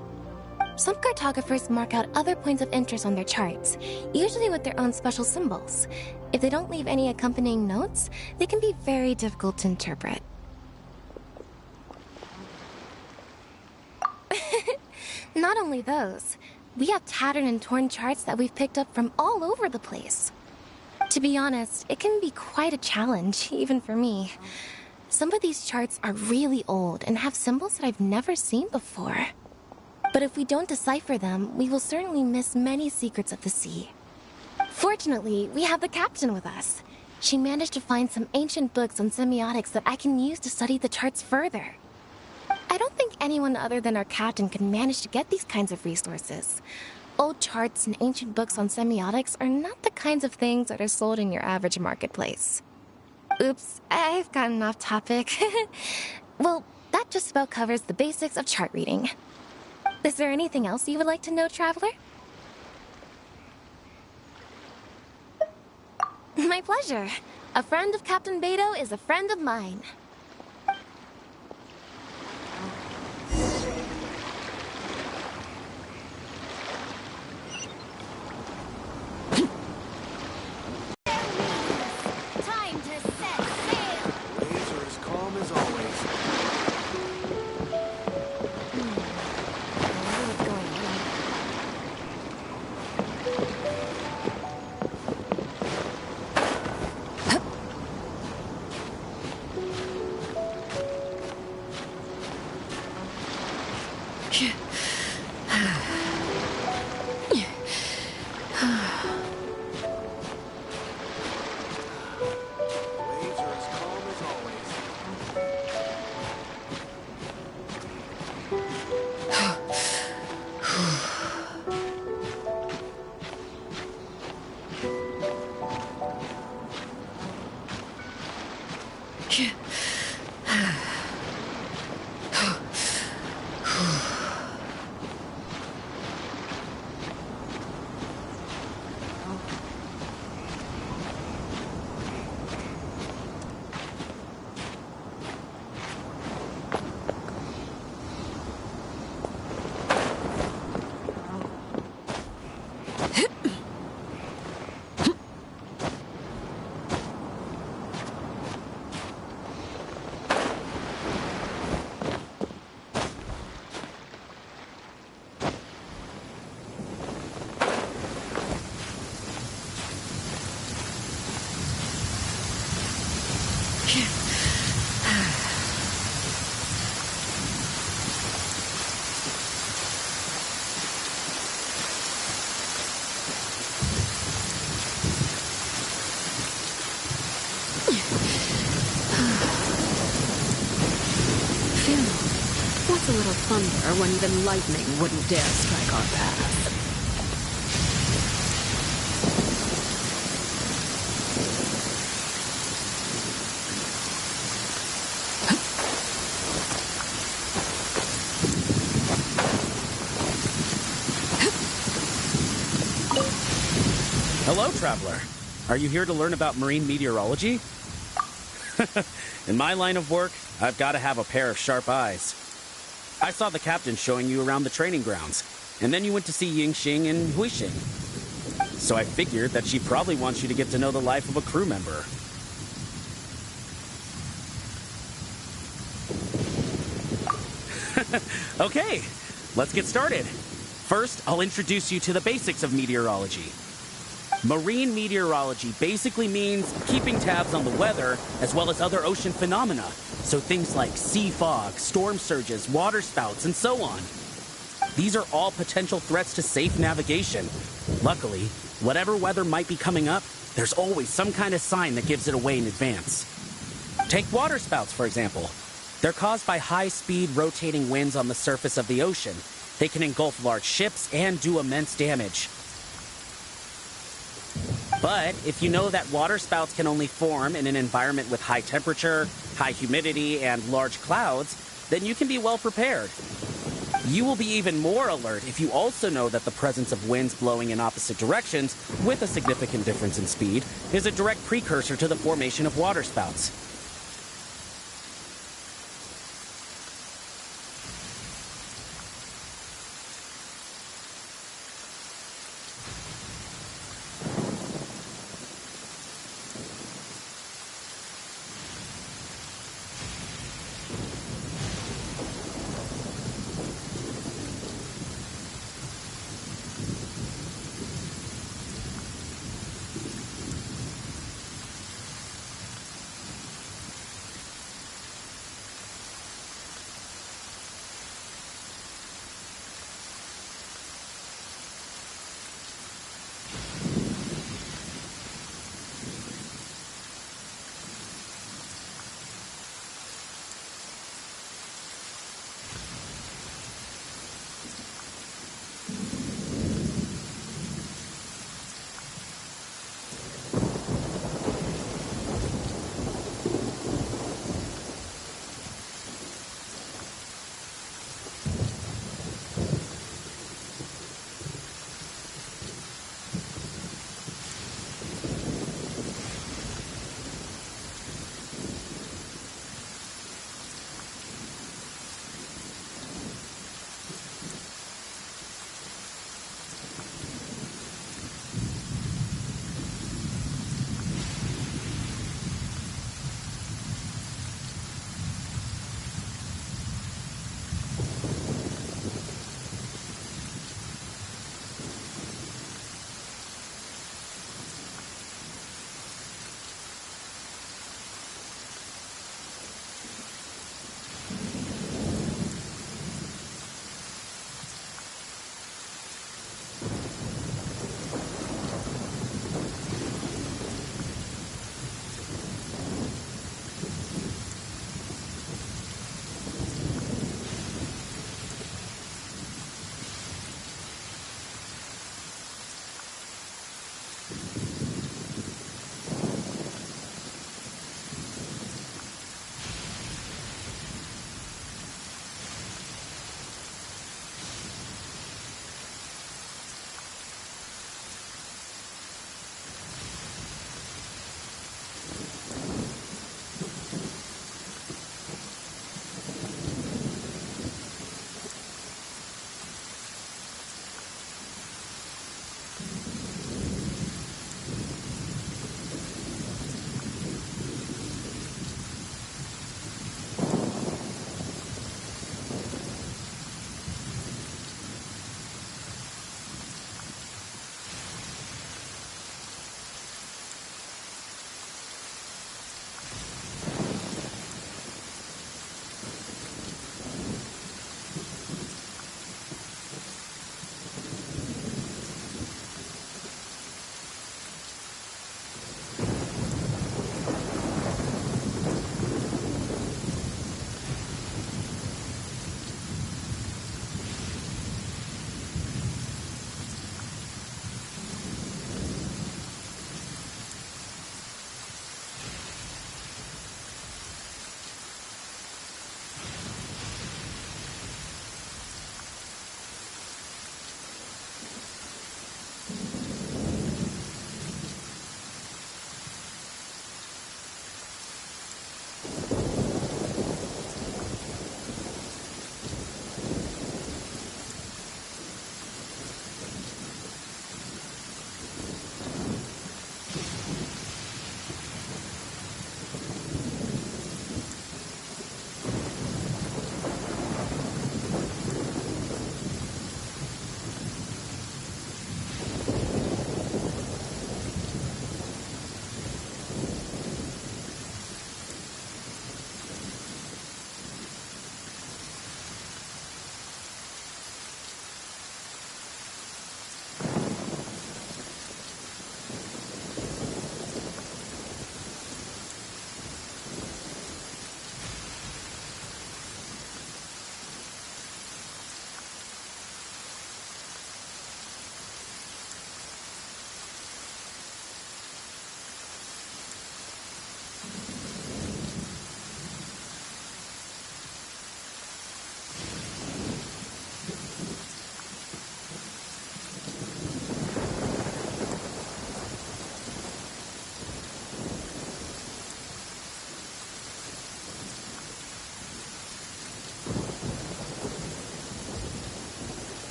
Some cartographers mark out other points of interest on their charts, usually with their own special symbols. If they don't leave any accompanying notes, they can be very difficult to interpret. Not only those, we have tattered and torn charts that we've picked up from all over the place. To be honest, it can be quite a challenge, even for me. Some of these charts are really old and have symbols that I've never seen before. But if we don't decipher them, we will certainly miss many secrets of the sea. Fortunately, we have the captain with us. She managed to find some ancient books on semiotics that I can use to study the charts further. I don't think anyone other than our captain could manage to get these kinds of resources. Old charts and ancient books on semiotics are not the kinds of things that are sold in your average marketplace. Oops, I've gotten off topic. Well, that just about covers the basics of chart reading. Is there anything else you would like to know, Traveler? My pleasure. A friend of Captain Beto is a friend of mine. Time to set sail! Waves are as calm as always. What's a little thunder when even lightning wouldn't dare strike our path? Hello, traveler. Are you here to learn about marine meteorology? In my line of work, I've got to have a pair of sharp eyes. I saw the captain showing you around the training grounds, and then you went to see Yingxing and Huixing. So I figured that she probably wants you to get to know the life of a crew member. Okay, let's get started. First, I'll introduce you to the basics of meteorology. Marine meteorology basically means keeping tabs on the weather as well as other ocean phenomena. So things like sea fog, storm surges, water spouts, and so on. These are all potential threats to safe navigation. Luckily, whatever weather might be coming up, there's always some kind of sign that gives it away in advance. Take water spouts, for example. They're caused by high-speed rotating winds on the surface of the ocean. They can engulf large ships and do immense damage. But if you know that water spouts can only form in an environment with high temperature, high humidity, and large clouds, then you can be well prepared. You will be even more alert if you also know that the presence of winds blowing in opposite directions with a significant difference in speed is a direct precursor to the formation of water spouts.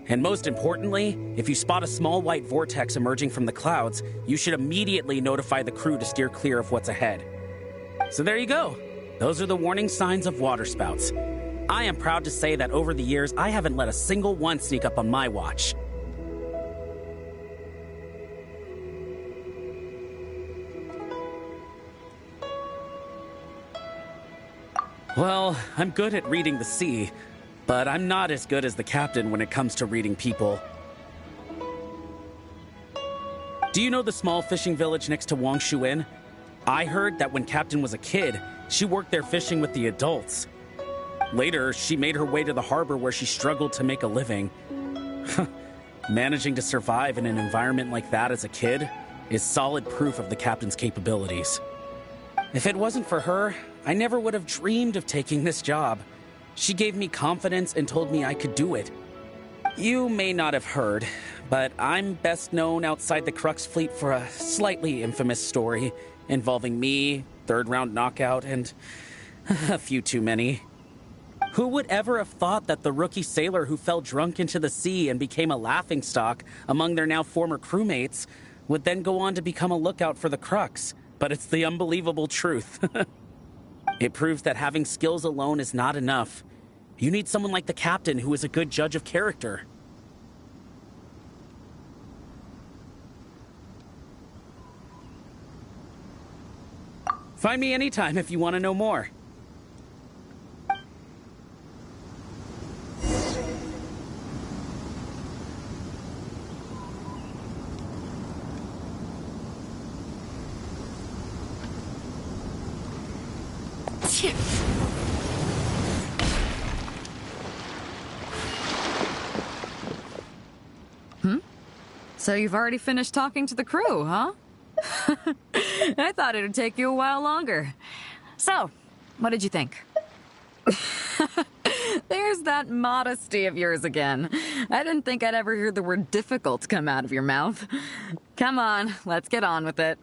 And most importantly, if you spot a small white vortex emerging from the clouds, you should immediately notify the crew to steer clear of what's ahead. So there you go. Those are the warning signs of waterspouts. I am proud to say that over the years, I haven't let a single one sneak up on my watch. Well, I'm good at reading the sea, but I'm not as good as the captain when it comes to reading people. Do you know the small fishing village next to Wangshu Inn? I heard that when Captain was a kid, she worked there fishing with the adults. Later, she made her way to the harbor where she struggled to make a living. Managing to survive in an environment like that as a kid is solid proof of the captain's capabilities. If it wasn't for her, I never would have dreamed of taking this job. She gave me confidence and told me I could do it. You may not have heard, but I'm best known outside the Crux fleet for a slightly infamous story involving me, third-round knockout, and a few too many. Who would ever have thought that the rookie sailor who fell drunk into the sea and became a laughingstock among their now former crewmates would then go on to become a lookout for the Crux? But it's the unbelievable truth. It proves that having skills alone is not enough. You need someone like the captain who is a good judge of character. Find me anytime if you want to know more. So you've already finished talking to the crew, huh? I thought it would take you a while longer. So, what did you think? There's that modesty of yours again. I didn't think I'd ever hear the word difficult come out of your mouth. Come on, let's get on with it.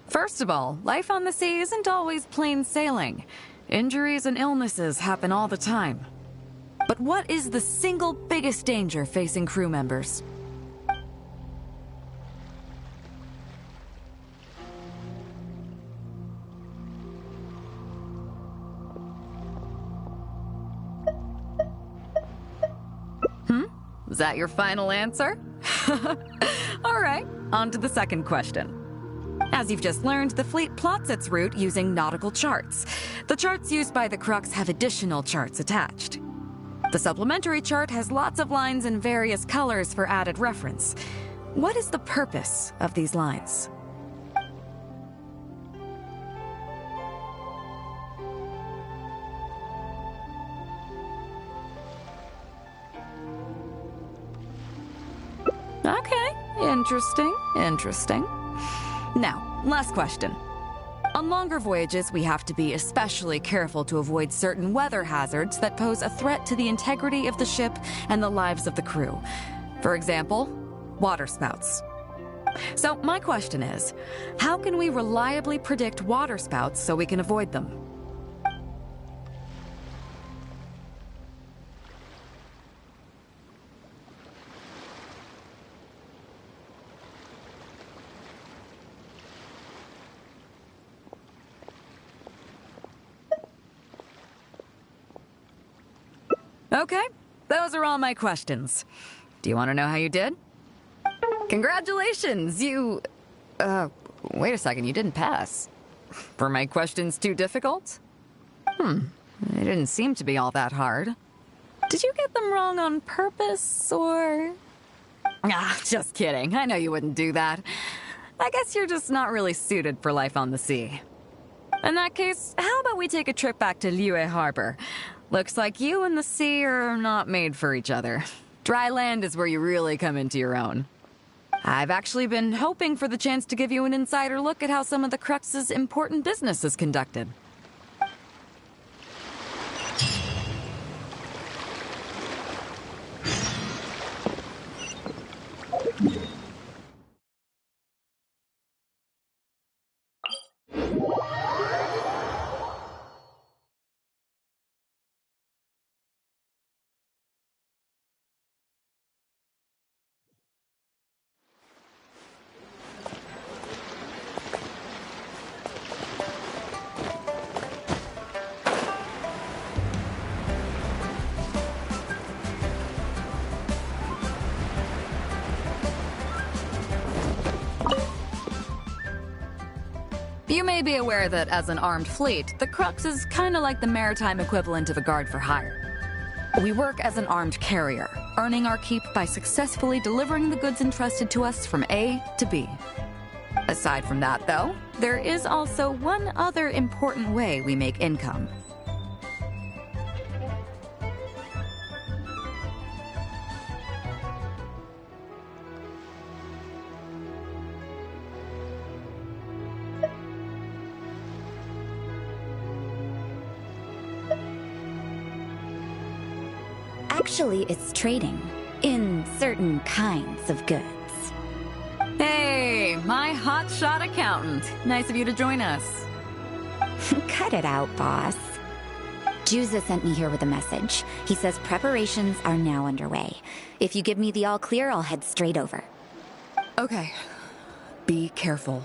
First of all, life on the sea isn't always plain sailing. Injuries and illnesses happen all the time. But what is the single biggest danger facing crew members? Is that your final answer? All right, on to the second question. As you've just learned, the fleet plots its route using nautical charts. The charts used by the Crux have additional charts attached. The supplementary chart has lots of lines in various colors for added reference. What is the purpose of these lines? Okay, interesting. Now, last question. On longer voyages, we have to be especially careful to avoid certain weather hazards that pose a threat to the integrity of the ship and the lives of the crew. For example, waterspouts. So my question is, how can we reliably predict waterspouts so we can avoid them? Okay, those are all my questions. Do you want to know how you did? Congratulations, wait a second, you didn't pass. Were my questions too difficult? They didn't seem to be all that hard. Did you get them wrong on purpose, or...? Just kidding. I know you wouldn't do that. I guess you're just not really suited for life on the sea. In that case, how about we take a trip back to Liyue Harbor? Looks like you and the sea are not made for each other. Dry land is where you really come into your own. I've actually been hoping for the chance to give you an insider look at how some of the Crux's important business is conducted. may be aware that as an armed fleet, the Crux is kinda like the maritime equivalent of a guard for hire. We work as an armed carrier, earning our keep by successfully delivering the goods entrusted to us from A to B. Aside from that, though, there is also one other important way we make income. Actually, it's trading. In certain kinds of goods. Hey, my hotshot accountant. Nice of you to join us. Cut it out, boss. Juza sent me here with a message. He says preparations are now underway. If you give me the all clear, I'll head straight over. Okay. Be careful.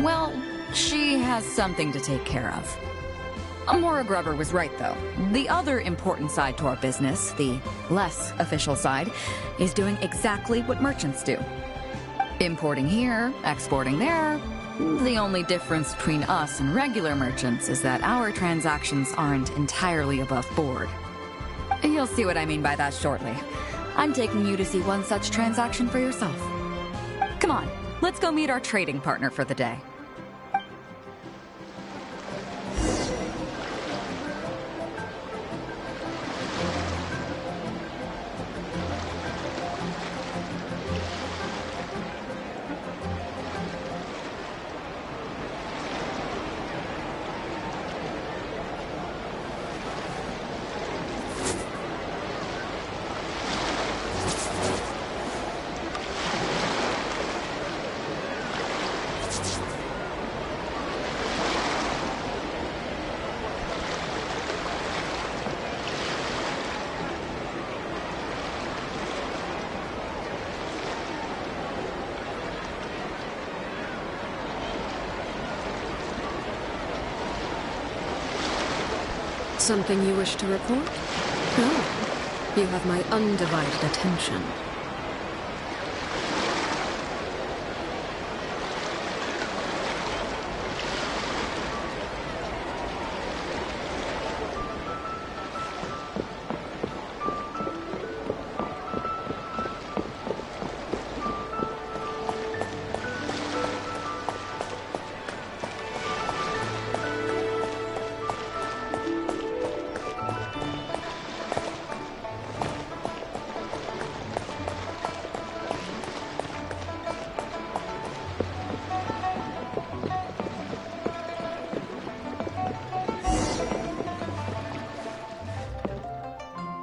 Well, she has something to take care of. Amora Grubber was right, though. The other important side to our business, the less official side, is doing exactly what merchants do. Importing here, exporting there. The only difference between us and regular merchants is that our transactions aren't entirely above board. You'll see what I mean by that shortly. I'm taking you to see one such transaction for yourself. Come on, let's go meet our trading partner for the day. Something you wish to report? Oh, you have my undivided attention.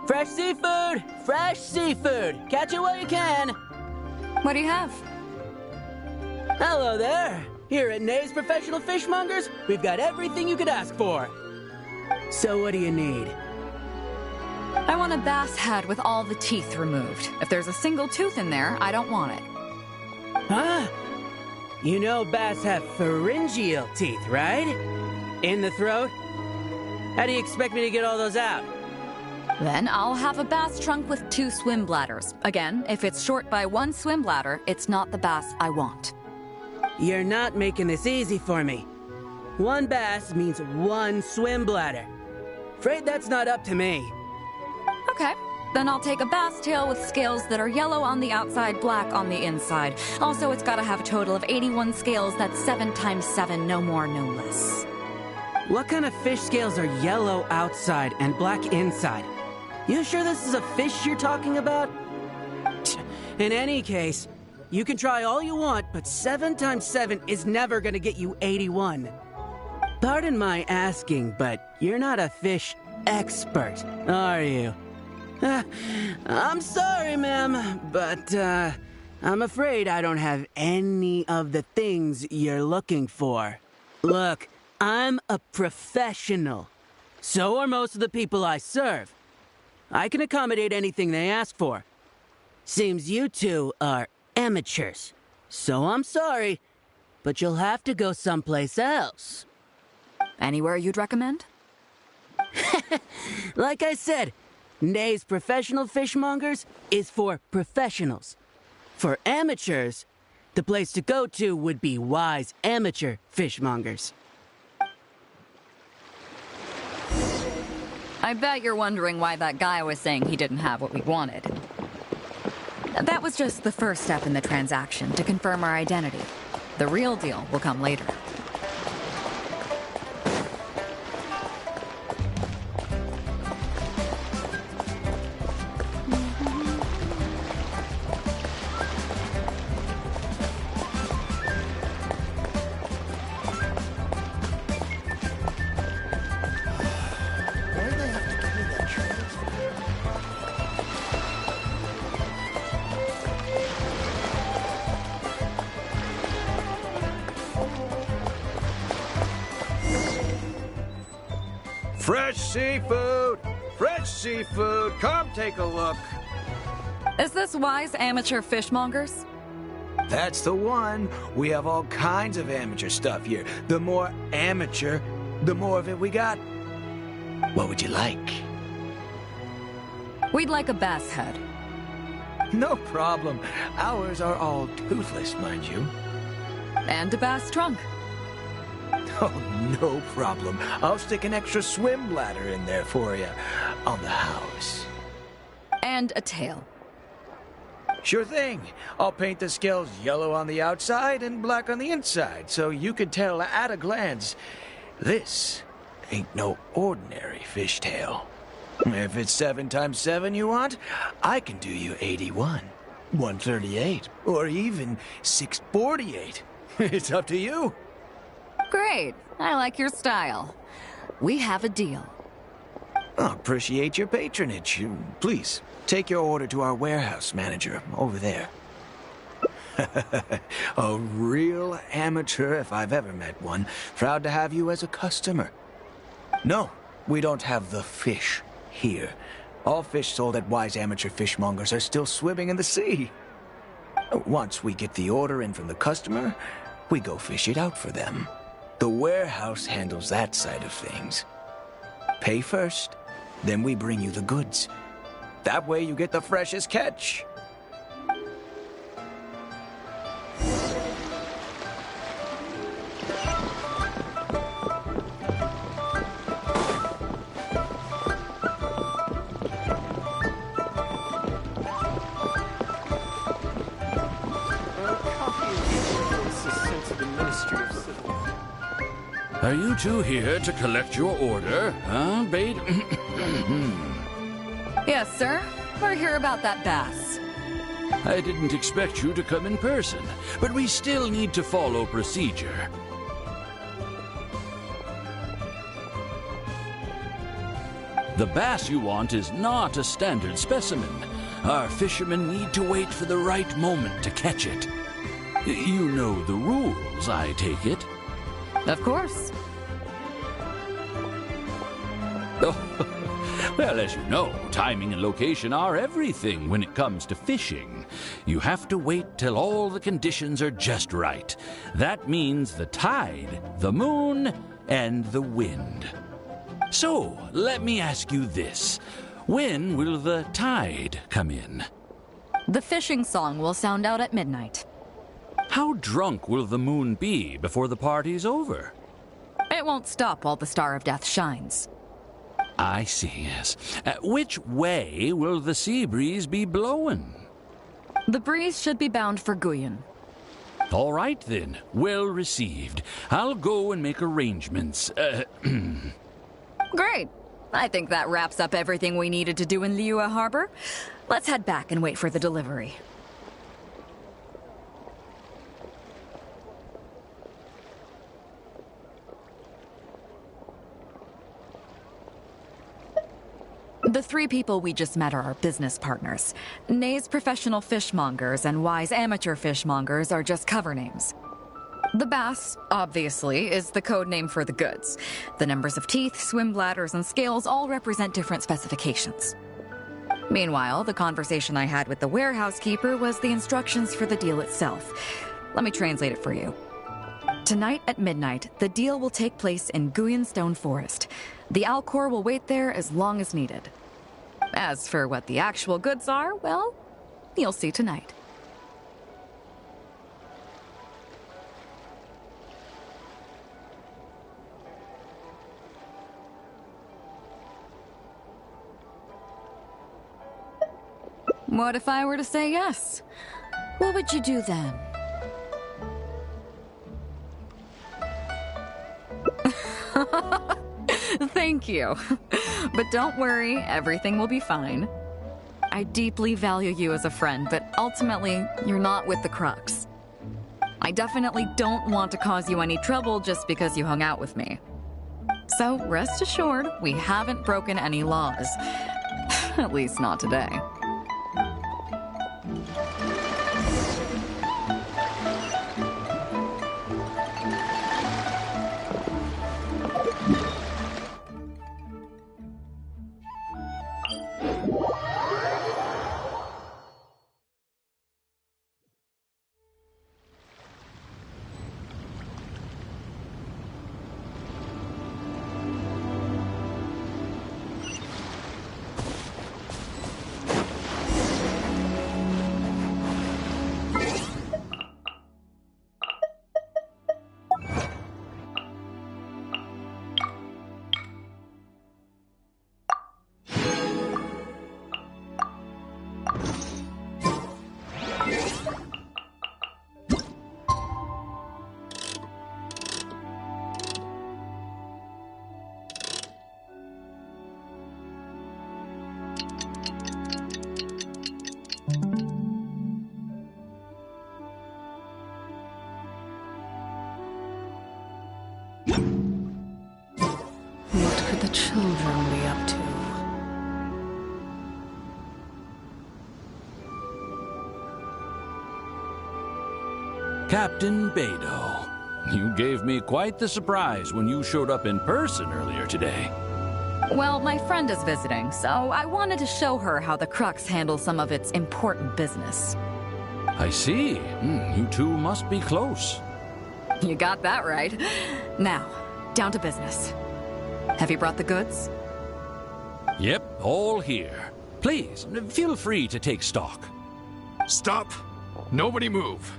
Fresh seafood! Fresh seafood! Catch it while you can! What do you have? Hello there! Here at Nay's Professional Fishmongers, we've got everything you could ask for. So what do you need? I want a bass head with all the teeth removed. If there's a single tooth in there, I don't want it. Huh? You know bass have pharyngeal teeth, right? In the throat? How do you expect me to get all those out? Then I'll have a bass trunk with 2 swim bladders. Again, if it's short by 1 swim bladder, it's not the bass I want. You're not making this easy for me. 1 bass means 1 swim bladder. Afraid that's not up to me. Okay, then I'll take a bass tail with scales that are yellow on the outside, black on the inside. Also, it's gotta have a total of 81 scales. That's 7 times 7, no more, no less. What kind of fish scales are yellow outside and black inside? You sure this is a fish you're talking about? In any case, you can try all you want, but 7 times 7 is never gonna get you 81. Pardon my asking, but you're not a fish expert, are you? I'm sorry, ma'am, but I'm afraid I don't have any of the things you're looking for. Look, I'm a professional. So are most of the people I serve. I can accommodate anything they ask for. Seems you two are amateurs. So I'm sorry, but you'll have to go someplace else. Anywhere you'd recommend? Like I said, Nay's Professional Fishmongers is for professionals. For amateurs, the place to go to would be Wise Amateur Fishmongers. I bet you're wondering why that guy was saying he didn't have what we wanted. That was just the first step in the transaction to confirm our identity. The real deal will come later. Fresh seafood! Fresh seafood! Come take a look! Is this Wise Amateur Fishmongers? That's the one. We have all kinds of amateur stuff here. The more amateur, the more of it we got. What would you like? We'd like a bass head. No problem. Ours are all toothless, mind you. And a bass trunk. Oh, no problem. I'll stick an extra swim bladder in there for you. On the house. And a tail. Sure thing. I'll paint the scales yellow on the outside and black on the inside, so you can tell at a glance, this ain't no ordinary fishtail. If it's 7 times 7 you want, I can do you 81, 138, or even 648. It's up to you. Great. I like your style. We have a deal. I appreciate your patronage. Please, take your order to our warehouse manager over there. A real amateur if I've ever met one. Proud to have you as a customer. No, we don't have the fish here. All fish sold at Wise Amateur Fishmongers are still swimming in the sea. Once we get the order in from the customer, we go fish it out for them. The warehouse handles that side of things. Pay first, then we bring you the goods. That way you get the freshest catch. Are you two here to collect your order, huh, Bait? Yes, sir. We're here about that bass. I didn't expect you to come in person, but we still need to follow procedure. The bass you want is not a standard specimen. Our fishermen need to wait for the right moment to catch it. You know the rules, I take it? Of course. Oh, well, as you know, timing and location are everything when it comes to fishing. You have to wait till all the conditions are just right. That means the tide, the moon, and the wind. So, let me ask you this. When will the tide come in? The fishing song will sound out at midnight. How drunk will the moon be before the party's over? It won't stop while the Star of Death shines. I see, yes. Which way will the sea breeze be blowing? The breeze should be bound for Guyan. All right, then. Well received. I'll go and make arrangements. Great. I think that wraps up everything we needed to do in Liyue Harbor. Let's head back and wait for the delivery. The three people we just met are our business partners. Nay's professional fishmongers and Y's amateur fishmongers are just cover names. The bass, obviously, is the code name for the goods. The numbers of teeth, swim bladders, and scales all represent different specifications. Meanwhile, the conversation I had with the warehouse keeper was the instructions for the deal itself. Let me translate it for you. Tonight at midnight, the deal will take place in Guyan Stone Forest. The Alcor will wait there as long as needed. As for what the actual goods are, well, you'll see tonight. What if I were to say yes? What would you do then? Thank you. But don't worry, everything will be fine. I deeply value you as a friend, but ultimately, you're not with the Crux. I definitely don't want to cause you any trouble just because you hung out with me. So rest assured, we haven't broken any laws. At least not today. What could the children be up to? Captain Beidou, you gave me quite the surprise when you showed up in person earlier today. Well, my friend is visiting, so I wanted to show her how the Crux handles some of its important business. I see. You two must be close. You got that right. Now, down to business. Have you brought the goods? Yep, all here. Please, feel free to take stock. Stop! Nobody move!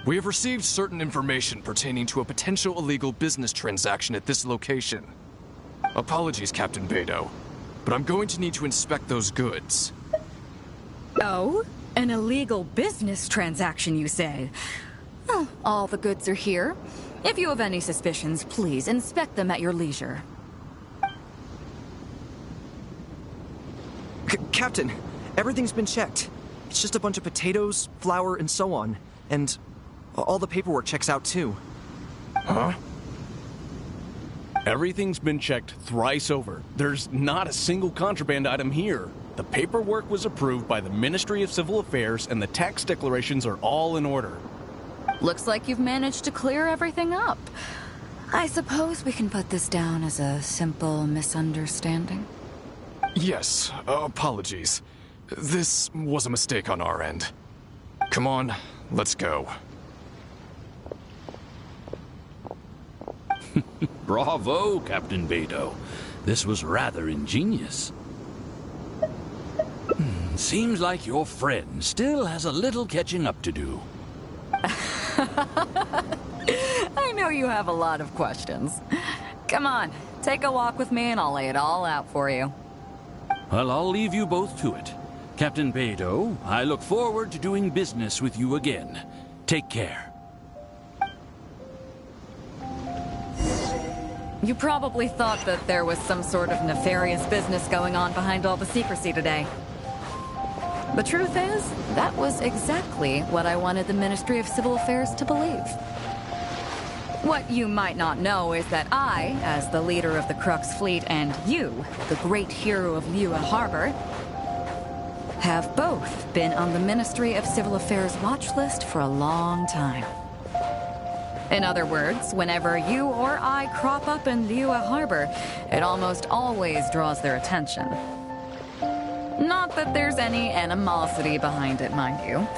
We have received certain information pertaining to a potential illegal business transaction at this location. Apologies, Captain Beidou, but I'm going to need to inspect those goods. Oh? An illegal business transaction, you say? Oh, all the goods are here. If you have any suspicions, please inspect them at your leisure. Captain, everything's been checked. It's just a bunch of potatoes, flour, and so on. And all the paperwork checks out, too. Huh? Everything's been checked thrice over. There's not a single contraband item here. The paperwork was approved by the Ministry of Civil Affairs, and the tax declarations are all in order. Looks like you've managed to clear everything up. I suppose we can put this down as a simple misunderstanding. Yes, apologies. This was a mistake on our end. Come on, let's go. Bravo, Captain Beidou. This was rather ingenious. Seems like your friend still has a little catching up to do. I know you have a lot of questions. Come on, take a walk with me and I'll lay it all out for you. Well, I'll leave you both to it. Captain Beidou, I look forward to doing business with you again. Take care. You probably thought that there was some sort of nefarious business going on behind all the secrecy today. The truth is, that was exactly what I wanted the Ministry of Civil Affairs to believe. What you might not know is that I, as the leader of the Crux Fleet, and you, the great hero of Liyue Harbor, have both been on the Ministry of Civil Affairs watch list for a long time. In other words, whenever you or I crop up in Liyue Harbor, it almost always draws their attention. Not that there's any animosity behind it, mind you.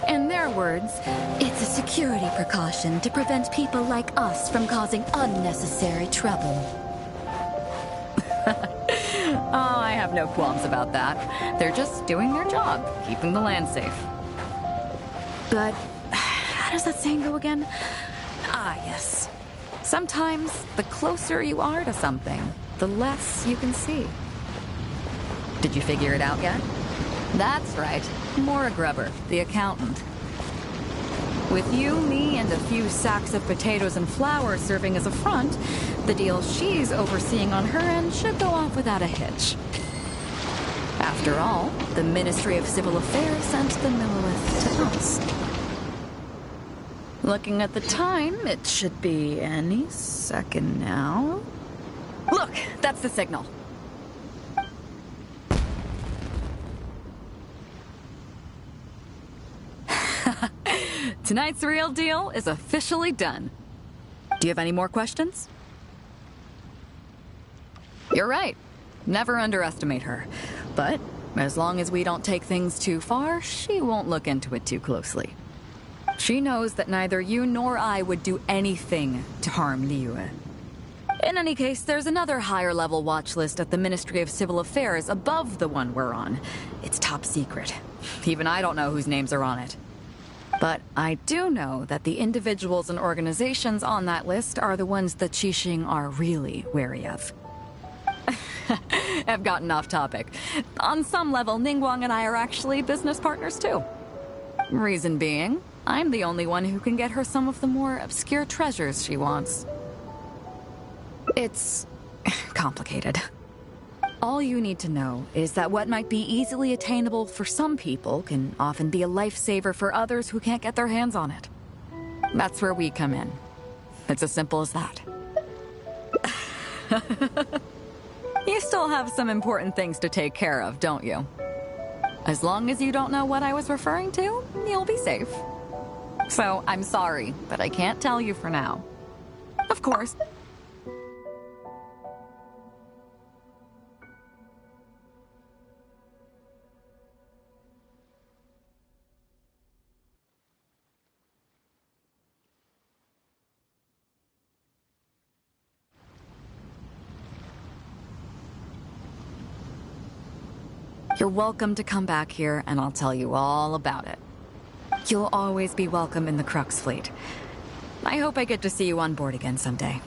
In their words, it's a security precaution to prevent people like us from causing unnecessary trouble. Oh, I have no qualms about that. They're just doing their job, keeping the land safe. But how does that saying go again? Ah, yes. Sometimes the closer you are to something, the less you can see. Did you figure it out yet? That's right. Maura Grubber, the accountant. With you, me, and a few sacks of potatoes and flour serving as a front, the deal she's overseeing on her end should go off without a hitch. After all, the Ministry of Civil Affairs sent the Millilith to us. Looking at the time, it should be any second now. Look, that's the signal. Tonight's real deal is officially done. Do you have any more questions? You're right. Never underestimate her. But as long as we don't take things too far, she won't look into it too closely. She knows that neither you nor I would do anything to harm Liyue. In any case, there's another higher-level watch list at the Ministry of Civil Affairs above the one we're on. It's top secret. Even I don't know whose names are on it. But I do know that the individuals and organizations on that list are the ones the Qixing are really wary of. I've gotten off topic. On some level, Ningguang and I are actually business partners too. Reason being, I'm the only one who can get her some of the more obscure treasures she wants. It's complicated. All you need to know is that what might be easily attainable for some people can often be a lifesaver for others who can't get their hands on it. That's where we come in. It's as simple as that. You still have some important things to take care of, don't you? As long as you don't know what I was referring to, you'll be safe. So, I'm sorry, but I can't tell you for now. Of course. You're welcome to come back here, and I'll tell you all about it. You'll always be welcome in the Crux Fleet. I hope I get to see you on board again someday.